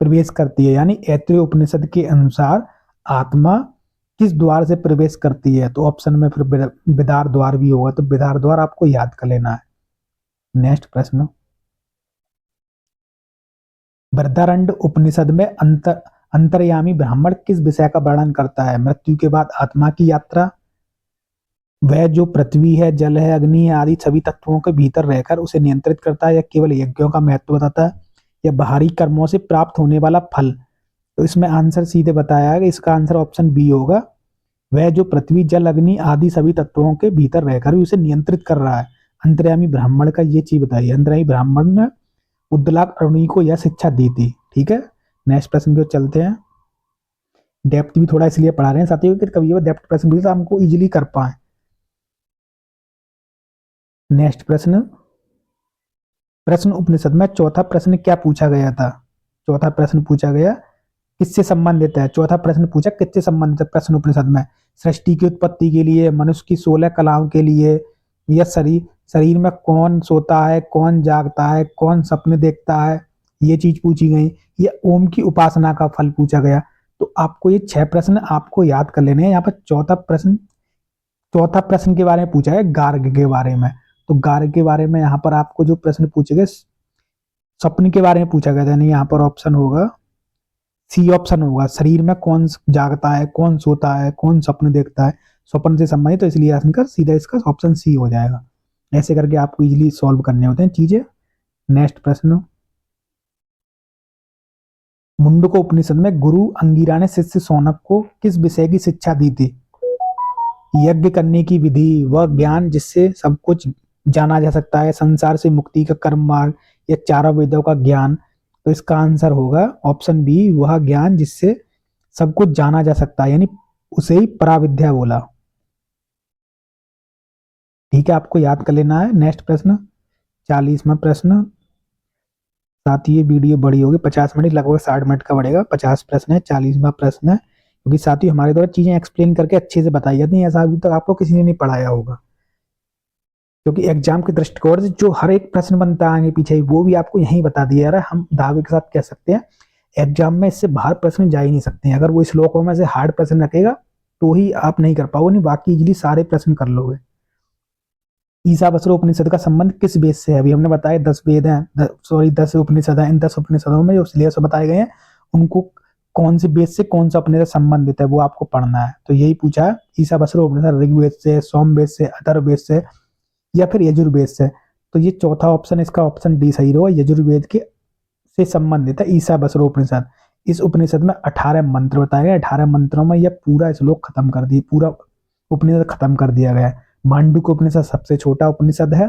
प्रवेश करती है, यानी ऐत्रेय उपनिषद के अनुसार आत्मा किस द्वार से प्रवेश करती है, तो ऑप्शन में फिर विदार द्वार भी होगा, तो विदार द्वार आपको याद कर लेना है। नेक्स्ट प्रश्न, बृहदारण्यक उपनिषद में अंतर्यामी ब्राह्मण किस विषय का वर्णन करता है, मृत्यु के बाद आत्मा की यात्रा, वह जो पृथ्वी है, जल है, अग्नि है आदि सभी तत्वों के भीतर रहकर उसे नियंत्रित करता है, या केवल यज्ञों का महत्व बताता है, या बाहरी कर्मों से प्राप्त होने वाला फल। तो इसमें आंसर सीधे बताया है कि इसका आंसर ऑप्शन बी होगा, वह जो पृथ्वी जल अग्नि आदि सभी तत्वों के भीतर रहकर भी उसे नियंत्रित कर रहा है। अंतर्यामी ब्राह्मण का ये चीज बताइए, अंतर्यामी ब्राह्मण ने उद्दालक अरुणी को यह शिक्षा दी थी, ठीक है। नेक्स्ट प्रश्न जो चलते हैं, डेप्थ भी थोड़ा इसलिए पढ़ा रहे हैं साथियों कि कभी वो डेप्थ प्रश्न भी हमको इजीली कर पाए। नेक्स्ट प्रश्न, प्रश्न उपनिषद में चौथा प्रश्न क्या पूछा गया था, चौथा प्रश्न पूछा गया किससे संबंधित है, चौथा प्रश्न पूछा किससे संबंधित है प्रश्न उपनिषद में, सृष्टि की उत्पत्ति के लिए, मनुष्य की 16 कलाओं के लिए, या शरीर में कौन सोता है, कौन जागता है, कौन सपने देखता है, ये चीज पूछी गई, या ओम की उपासना का फल पूछा गया। तो आपको ये 6 प्रश्न आपको याद कर लेने हैं। यहाँ पर चौथा प्रश्न के बारे में पूछा है गार्ग के बारे में, तो गार्ग के बारे में यहाँ पर आपको जो प्रश्न पूछे गए, स्वप्न के बारे में पूछा गया था, यानी यहाँ पर ऑप्शन होगा सी ऑप्शन होगा। शरीर में कौन जागता है, कौन सोता है, कौन स्वप्न देखता है, स्वप्न से संबंधित, तो इसलिए आंसर सीधा इसका ऑप्शन सी हो जाएगा। ऐसे करके आपको इजीली सॉल्व करने होते हैं चीजें। नेक्स्ट प्रश्न, मुंडको उपनिषद में गुरु अंगिरा ने शिष्य शौनक को किस विषय की शिक्षा दी थी? यज्ञ करने की विधि, वह ज्ञान जिससे सब कुछ जाना जा सकता है, संसार से मुक्ति का कर्म मार्ग, या चारों वेदों का ज्ञान। तो इसका आंसर होगा ऑप्शन बी, वह ज्ञान जिससे सब कुछ जाना जा सकता है, यानी उसे ही पराविद्या बोला। ठीक है, आपको याद कर लेना है। नेक्स्ट प्रश्न, 40वां प्रश्न। साथ ही ये वीडियो बड़ी होगी, 50 मिनट, लगभग 60 मिनट का बढ़ेगा। 50 प्रश्न है, 40वां प्रश्न है, क्योंकि साथ ही हमारे द्वारा चीजें एक्सप्लेन करके अच्छे से बताई जाती हैं, ऐसा अभी तक आपको किसी ने नहीं पढ़ाया होगा। क्योंकि एग्जाम के दृष्टिकोण से जो हर एक प्रश्न बनता है आगे पीछे, वो भी आपको यही बता दिया जा रहा है। हम दावे के साथ कह सकते हैं एग्जाम में इससे बाहर प्रश्न जा ही नहीं सकते हैं। अगर वो श्लोकों में से हार्ड प्रश्न रखेगा तो ही आप नहीं कर पाओगे, नहीं बाकी इजिली सारे प्रश्न कर लोगे। ईशावास्य उपनिषद का संबंध किस वेद से है? अभी हमने बताया 10 वेद हैं, सॉरी 10 उपनिषद हैं। इन 10 उपनिषदों में जो सिलेबस बताए गए हैं, उनको कौन से वेद से कौन सा उपनिषद संबंधित है वो आपको पढ़ना है। तो यही पूछा है, ईशावास्य उपनिषद ऋग्वेद से, सोमवेद से, अथर्ववेद से, या फिर यजुर्वेद से। तो ये चौथा ऑप्शन, इसका ऑप्शन डी सही होगा, यजुर्वेद के से संबंधित है ईशावास्य उपनिषद। इस उपनिषद में 18 मंत्र बताए गए। 18 मंत्रों में यह पूरा श्लोक खत्म कर दिया, पूरा उपनिषद खत्म कर दिया गया है। मांडुक्य उपनिषद सबसे छोटा उपनिषद है,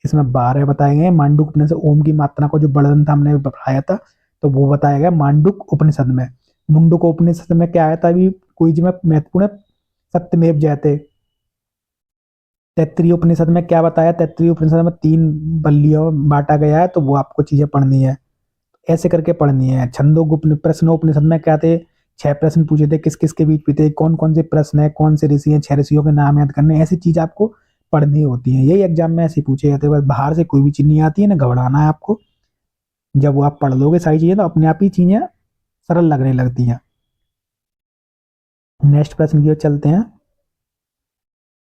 इसमें 12 बताए गए हैं। मांडुक्य उपनिषद ओम की मात्रा को जो वर्णन था हमने बताया था, तो वो बताया गया मांडुक्य उपनिषद में। मुंडको उपनिषद में क्या आया था, अभी क्विज में महत्वपूर्ण, सत्यमेव जयते। तैत्तिरीय उपनिषद में क्या बताया, तैत्तिरीय उपनिषद में 3 बल्लियों में बांटा गया है, तो वो आपको चीजें पढ़नी है, ऐसे करके पढ़नी है। छंदोग्य प्रश्नोपनिषद में क्या थे, 6 प्रश्न पूछे थे, किस किस के बीच भी थे, कौन कौन से प्रश्न है, कौन से ऋषि हैं, 6 ऋषियों के नाम याद करने, ऐसी चीज आपको पढ़नी होती है। यही एग्जाम में ऐसे पूछे जाते हैं, बस बाहर से कोई भी चीज नहीं आती है, ना घबराना है आपको। जब वो आप पढ़ लोगे सारी चीजें, तो अपने आप ही चीजें सरल लगने लगती हैं। नेक्स्ट प्रश्न की ओर चलते हैं।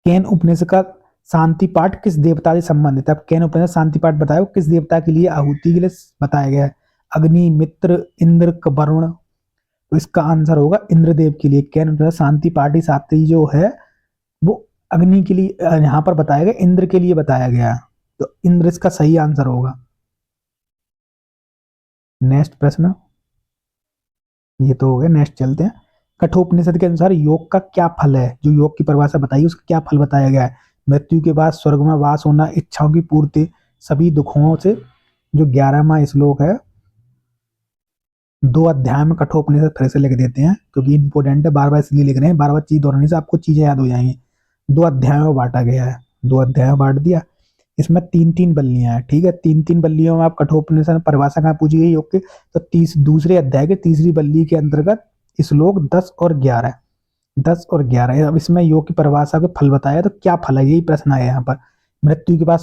केन उपनिषद का शांति पाठ किस देवता से संबंधित है? अब केन उपनिषद शांति पाठ बताया, किस देवता के लिए आहुति के लिए बताया गया है? अग्नि, मित्र, इंद्र, वरुण। तो इसका आंसर होगा इंद्रदेव के लिए। केन उपनिषद शांति पाठी सात्री जो है वो अग्नि के लिए यहाँ पर बताया गया, इंद्र के लिए बताया गया है, तो इंद्र इसका सही आंसर होगा। नेक्स्ट प्रश्न, ये तो हो गया। नेक्स्ट चलते हैं। कठोपनिषद के अनुसार योग का क्या फल है? जो योग की परिभाषा बताई उसका क्या फल बताया गया है? मृत्यु के बाद स्वर्ग में वास होना, इच्छाओं की पूर्ति, सभी दुखों से। जो 11वां श्लोक है, 2 अध्याय में कठोपनिषद फिर से लिख देते हैं, क्योंकि इंपोर्टेंट है, बार बार इसलिए लिख रहे हैं, बार बार चीज दोहराने से आपको चीजें याद हो जाएंगी। 2 अध्यायों में बांटा गया है, 2 अध्याय में बांट दिया। इसमें 3-3 बल्लियां हैं, ठीक है। 3-3 बल्लियों में आप कठोपनिषद परिभाषा कहाँ पूछी गई योग की, तो दूसरे अध्याय के तीसरी बल्ली के अंतर्गत श्लोक 10 और 11, 10 और 11। अब इसमें योग की परिभाषा के फल बताया, तो क्या फल है, यही प्रश्न है यहाँ पर। मृत्यु के बाद,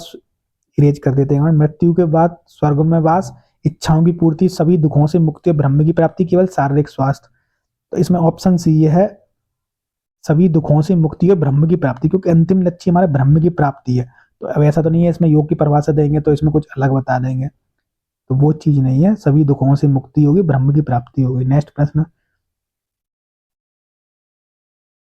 इरेज कर देते हैं, मृत्यु के बाद स्वर्ग में वास, इच्छाओं की पूर्ति, सभी दुखों से मुक्ति, ब्रह्म की प्राप्ति, केवल शारीरिक स्वास्थ्य। तो इसमें ऑप्शन सी ये है, सभी दुखों से मुक्ति और ब्रह्म की प्राप्ति, क्योंकि अंतिम लक्ष्य हमारे ब्रह्म की प्राप्ति है। तो अब ऐसा तो नहीं है इसमें योग की परिभाषा देंगे तो इसमें कुछ अलग बता देंगे, तो वो चीज नहीं है। सभी दुखों से मुक्ति होगी, ब्रह्म की प्राप्ति होगी। नेक्स्ट प्रश्न,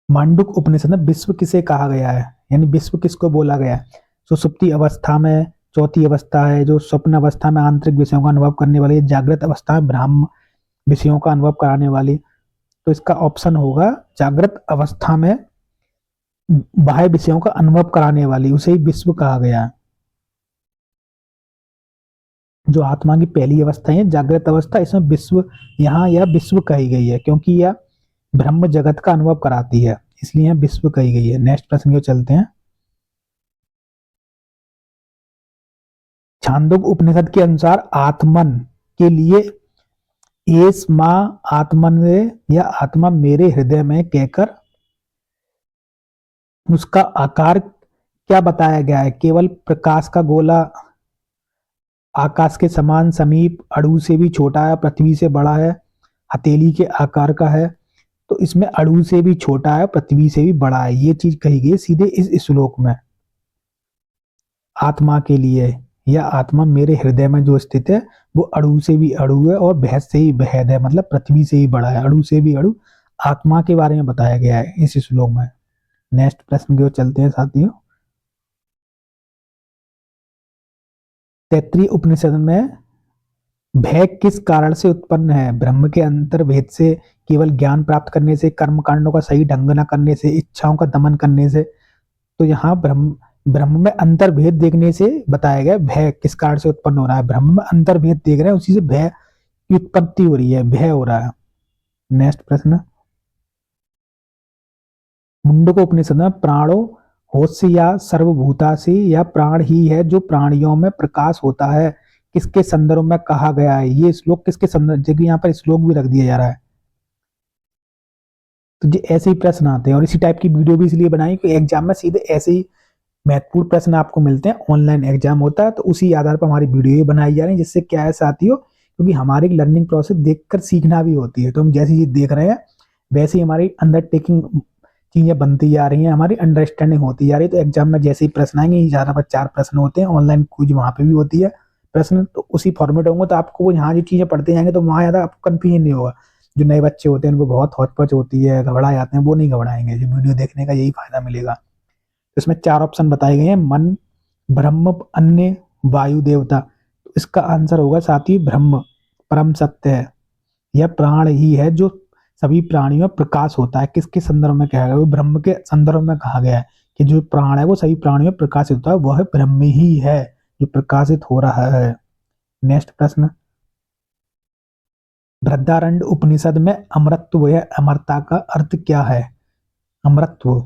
मांडुक उपनिषद में विश्व किसे कहा गया है, यानी विश्व किसको बोला गया है? सुसुप्ति अवस्था में, चौथी अवस्था है जो स्वप्न अवस्था में आंतरिक विषयों का अनुभव करने वाली, जागृत अवस्था में ब्राह्म विषयों का अनुभव कराने वाली। तो इसका ऑप्शन होगा जागृत अवस्था में बाह्य विषयों का अनुभव कराने वाली, उसे ही विश्व कहा गया है। जो आत्मा की पहली अवस्था है जागृत अवस्था, इसमें विश्व, यहाँ यह विश्व कही गई है, क्योंकि यह ब्रह्म जगत का अनुभव कराती है, इसलिए यह विश्व कही गई है। नेक्स्ट प्रश्न को चलते हैं। छांदोग्य उपनिषद के अनुसार आत्मन के लिए एस माँ आत्मन या आत्मा मेरे हृदय में कहकर उसका आकार क्या बताया गया है? केवल प्रकाश का गोला, आकाश के समान समीप, अणु से भी छोटा है, पृथ्वी से बड़ा है, हथेली के आकार का है। तो इसमें अणु से भी छोटा है, पृथ्वी से भी बड़ा है, ये चीज कही गई सीधे इस श्लोक में आत्मा के लिए। या आत्मा मेरे हृदय में जो स्थित है वो अणु से भी अणु है और भेद से ही भेद है, मतलब पृथ्वी से ही बड़ा है, अणु से भी अणु आत्मा के बारे में बताया गया है इस श्लोक में। नेक्स्ट प्रश्न की ओर चलते हैं साथियों। तैत्तिरीय उपनिषद में भय किस कारण से उत्पन्न है? ब्रह्म के अंतर्भेद से, केवल ज्ञान प्राप्त करने से, कर्म कांडों का सही ढंग न करने से, इच्छाओं का दमन करने से। तो यहाँ ब्रह्म ब्रह्म में अंतर्भेद देखने से बताया गया भय किस कारण से उत्पन्न हो रहा है। ब्रह्म में अंतर्भेद देख रहे हैं, उसी से भय की उत्पत्ति हो रही है, भय हो रहा है। नेक्स्ट प्रश्न, मुंडको उपनिषद में प्राणो होस्य या सर्वभूतासी या प्राण ही है जो प्राणियों में प्रकाश होता है, किसके संदर्भ में कहा गया है? ये श्लोक किसके संदर्भ, जबकि यहाँ पर श्लोक भी रख दिया जा रहा है। तो ये ऐसे ही प्रश्न आते हैं और इसी टाइप की वीडियो भी इसलिए बनाई कि एग्जाम में सीधे ऐसे ही महत्वपूर्ण प्रश्न आपको मिलते हैं। ऑनलाइन एग्जाम होता है तो उसी आधार पर हमारी वीडियो बनाई जा रही है, जिससे क्या है साथियों, क्योंकि हमारी लर्निंग प्रोसेस देखकर सीखना भी होती है। तो हम जैसी चीज देख रहे हैं वैसे ही हमारी अंडरटेकिंग चीजें बनती जा रही हैं, हमारी अंडरस्टैंडिंग होती जा रही है। तो एग्जाम में जैसे ही प्रश्न आएंगे, ज्यादा पर 4 प्रश्न होते हैं, ऑनलाइन क्विज वहां पे भी होती है प्रश्न, तो उसी फॉर्मेट होंगे। तो आपको वो यहाँ जो चीजें पढ़ते जाएंगे तो वहां ज्यादा आपको कंफ्यूजन नहीं होगा। जो नए बच्चे होते हैं उनको बहुत हौच-पौच होती है, घबरा जाते हैं, वो नहीं घबराएंगे। जो वीडियो देखने का यही फायदा मिलेगा। इसमें 4 ऑप्शन बताए गए हैं, मन, ब्रह्म, अन्य, वायु, देवता। तो इसका आंसर होगा साथी ब्रह्म, परम सत्य है। यह प्राण ही है जो सभी प्राणियों में प्रकाश होता है। किसके संदर्भ में कहा गया? वो ब्रह्म के संदर्भ में कहा गया है कि जो प्राण है वो सभी प्राणियों में प्रकाशित होता है, वह ब्रह्म ही है जो प्रकाशित हो रहा है। नेक्स्ट प्रश्न, बृहदारण्यक उपनिषद में अमरत्व या अमरता का अर्थ क्या है? अमरत्व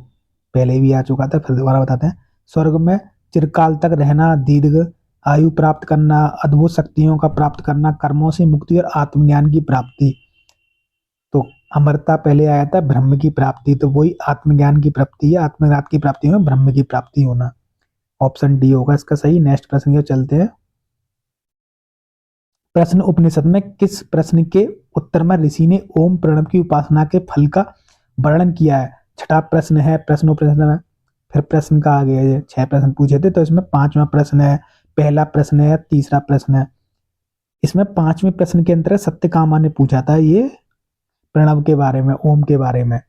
पहले भी आ चुका था, फिर दोबारा बताते हैं। स्वर्ग में चिरकाल तक रहना, दीर्घ आयु प्राप्त करना, अद्भुत शक्तियों का प्राप्त करना, कर्मों से मुक्ति और आत्मज्ञान की प्राप्ति। तो अमरता पहले आया था, ब्रह्म की प्राप्ति, तो वही आत्मज्ञान की प्राप्ति है। आत्मज्ञान की प्राप्ति में ब्रह्म की प्राप्ति होना। ऑप्शन डी होगा इसका सही। नेक्स्ट प्रश्न की चलते हैं। प्रश्न उपनिषद में किस प्रश्न के उत्तर में ऋषि ने ओम प्रणव की उपासना के फल का वर्णन किया है? छठा प्रश्न है प्रश्न उपनिषद में। फिर प्रश्न का आ गया, 6 प्रश्न पूछे थे, तो इसमें 5वां प्रश्न है, पहला प्रश्न है, तीसरा प्रश्न है। इसमें 5वें प्रश्न के अंतर्गत सत्यकामा ने पूछा था ये प्रणव के बारे में, ओम के बारे में।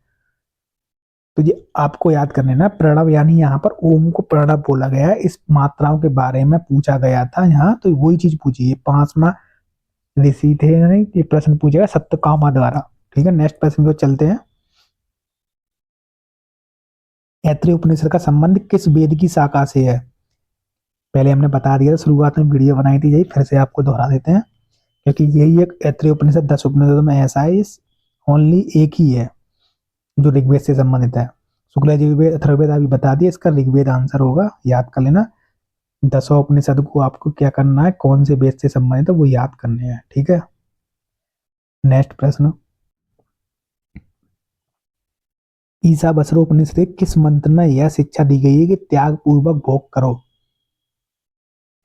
तो ये आपको याद करने ना, प्रणव यानी यहाँ पर ओम को प्रणव बोला गया है, इस मात्राओं के बारे में पूछा गया था यहाँ। तो वही चीज पूछी है, 5वां ऋषि थे ये प्रश्न पूछेगा सत्यकामा द्वारा। ठीक है, नेक्स्ट प्रश्न को चलते हैं। ऐत्रेय उपनिषद का संबंध किस वेद की शाखा से है? पहले हमने बता दिया था, शुरुआत में वीडियो बनाई थी, यही फिर से आपको दोहरा देते हैं, क्योंकि यही एक ऐत्रेय उपनिषद 10 उपनिषदों में ऐसा है, इस ओनली एक ही है जो ऋग्वेद से संबंधित है। शुक्ल यजुर्वेद अथर्ववेद अभी बता दिया, इसका ऋग्वेद आंसर होगा, याद कर लेना। 10 उपनिषद को आपको क्या करना है, कौन से वेद से संबंधित है वो याद करने हैं। ठीक है, नेक्स्ट प्रश्न, ईशावास्योपनिषद के किस मंत्र में यह शिक्षा दी गई है कि त्याग पूर्वक भोग करो?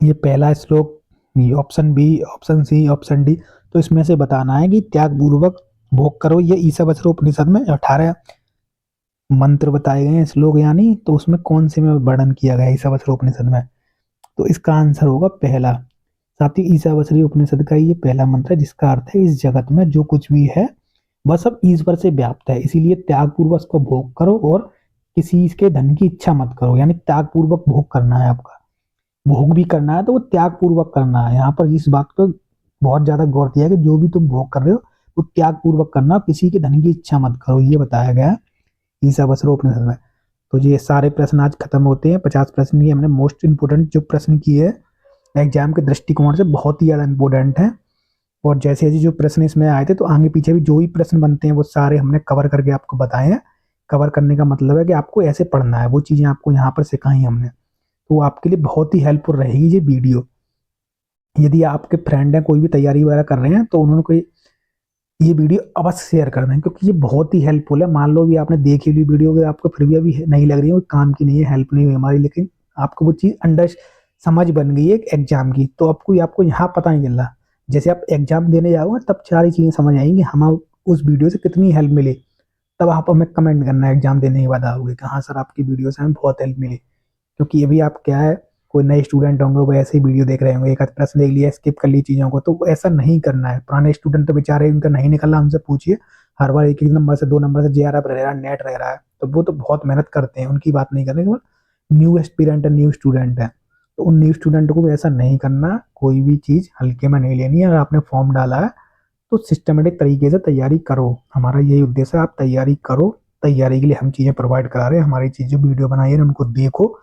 ये पहला श्लोक, option B, option C, option D. तो इसमें से बताना है कि त्याग पूर्वक भोग करो। ये ईशावास्योपनिषद में 18 मंत्र बताए गए हैं, श्लोक यानी, तो उसमें कौन से में वर्णन किया गया है ईशावास्योपनिषद में? तो इसका आंसर होगा पहला। साथ ही ईशावास्योपनिषद का ये पहला मंत्र है, जिसका अर्थ है इस जगत में जो कुछ भी है वह सब ईश्वर से व्याप्त है, इसीलिए त्याग पूर्वक उसको भोग करो और किसी के धन की इच्छा मत करो। यानी त्याग पूर्वक भोग करना है, आपका भोग भी करना है तो वो त्याग पूर्वक करना है। यहाँ पर इस बात को बहुत ज्यादा गौर किया कि जो भी तुम भोग कर रहे हो वो त्याग पूर्वक करना, किसी के धन की इच्छा मत करो, ये बताया गया है ईशावास्योपनिषद में। तो ये सारे प्रश्न आज खत्म होते हैं। 50 प्रश्न की हमने मोस्ट इंपोर्टेंट जो प्रश्न किए हैं एग्जाम के दृष्टिकोण से, बहुत ही ज्यादा इंपॉर्टेंट है। और जैसे जैसे जो प्रश्न इसमें आए थे, तो आगे पीछे भी जो भी प्रश्न बनते हैं वो सारे हमने कवर करके आपको बताए हैं। कवर करने का मतलब है कि आपको ऐसे पढ़ना है, वो चीजें आपको यहाँ पर सिखाई हमने, तो आपके लिए बहुत ही हेल्पफुल रहेगी ये वीडियो। यदि आपके फ्रेंड हैं कोई भी तैयारी वगैरह कर रहे हैं, तो उन्होंने कोई ये वीडियो अवश्य शेयर कर दें, क्योंकि ये बहुत ही हेल्पफुल है। मान लो भी आपने देखी ली वीडियो कि आपको फिर भी अभी नहीं लग रही है, काम की नहीं है, हेल्प नहीं हुई हमारी, लेकिन आपको वो चीज़ अंडर समझ बन गई है एग्जाम की, तो आपको यहाँ पता नहीं चल रहा। जैसे आप एग्जाम देने जाओगे तब सारी चीज़ें समझ आएंगी हमें उस वीडियो से कितनी हेल्प मिली। तब आप हमें कमेंट करना है एग्जाम देने के बाद आओगे कि हाँ सर आपकी वीडियो से हमें बहुत हेल्प मिली। क्योंकि अभी आप क्या है, कोई नए स्टूडेंट होंगे वो ऐसे ही वीडियो देख रहे होंगे, एक आध प्रश्न देख लिया, स्किप कर ली चीज़ों को, तो ऐसा नहीं करना है। पुराने स्टूडेंट तो बेचारे उनका नहीं निकला, उनसे पूछिए, हर बार एक एक नंबर से 2 नंबर से जेआरएफ रह रहा है, नेट रह रहा है, तो वो तो बहुत मेहनत करते हैं, उनकी बात नहीं करने के बाद न्यू एस्पिरेंट है, न्यू स्टूडेंट है, तो उन न्यू स्टूडेंट को भी ऐसा नहीं करना, कोई भी चीज़ हल्के में नहीं लेनी है। अगर आपने फॉर्म डाला है तो सिस्टमेटिक तरीके से तैयारी करो, हमारा यही उद्देश्य है, आप तैयारी करो। तैयारी के लिए हम चीज़ें प्रोवाइड करा रहे हैं, हमारी चीज़ जो वीडियो बनाई है उनको देखो,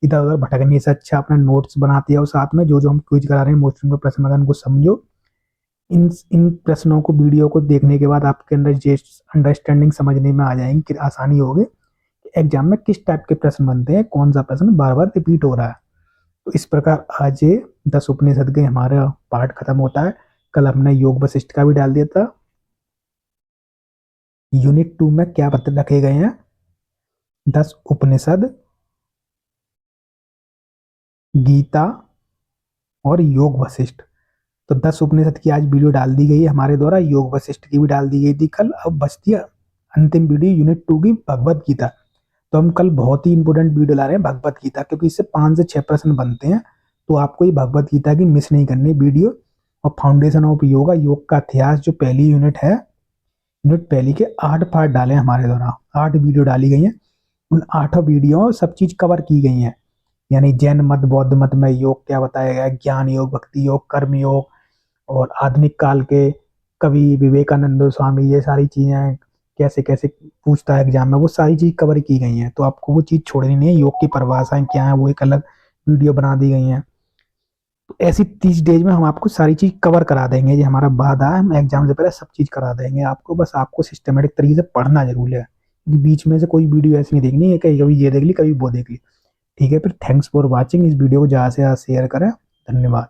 इधर उधर भटकने से अच्छा अपने नोट्स बनाते हो साथ में, जो जो हम क्विज करा रहे हैं मोस्ट इंपोर्टेंट प्रश्न मैदान को समझो। इन प्रश्नों को वीडियो को देखने के बाद आपके अंदर ये अंडरस्टैंडिंग समझने में आ जाएगी कि आसानी होगी कि एग्जाम में किस टाइप के प्रश्न बनते हैं, कौन सा प्रश्न बार बार रिपीट हो रहा है। तो इस प्रकार आज ये 10 उपनिषद के हमारा पार्ट खत्म होता है। कल हमने योग वशिष्ठ का भी डाल दिया था। यूनिट 2 में क्या रखे गए हैं, 10 उपनिषद, गीता और योग वशिष्ठ। तो 10 उपनिषद की आज वीडियो डाल दी गई है हमारे द्वारा, योग वशिष्ठ की भी डाल दी गई थी कल। अब बचती है अंतिम वीडियो यूनिट 2 की, भगवत गीता। तो हम कल बहुत ही इंपोर्टेंट वीडियो ला रहे हैं भगवत गीता, क्योंकि इससे 5 से 6 प्रश्न बनते हैं, तो आपको ये भगवत गीता की मिस नहीं करनी वीडियो। और फाउंडेशन ऑफ योगा, योग का इतिहास, जो पहली यूनिट है, यूनिट पहली के 8 पार्ट डाले हैं हमारे द्वारा, 8 वीडियो डाली गई हैं। उन 8 वीडियो सब चीज कवर की गई हैं, यानी जैन मत बौद्ध मत में योग क्या बताया गया, ज्ञान योग, भक्ति योग, कर्म योग, और आधुनिक काल के कवि विवेकानंद स्वामी, ये सारी चीजें कैसे कैसे पूछता है एग्जाम में, वो सारी चीज कवर की गई हैं। तो आपको वो चीज छोड़नी नहीं है, योग की परिभाषाएं क्या है वो एक अलग वीडियो बना दी गई हैं। तो ऐसी 30 डेज में हम आपको सारी चीज कवर करा देंगे, ये हमारा वादा है, हम एग्जाम से पहले सब चीज करा देंगे आपको। बस आपको सिस्टमेटिक तरीके से पढ़ना जरूर है, बीच में से कोई वीडियो ऐसी नहीं देखनी है कि कभी ये देख ली कभी वो देख ली। ठीक है, फिर थैंक्स फॉर वॉचिंग। इस वीडियो को ज़्यादा से ज़्यादा शेयर करें। धन्यवाद।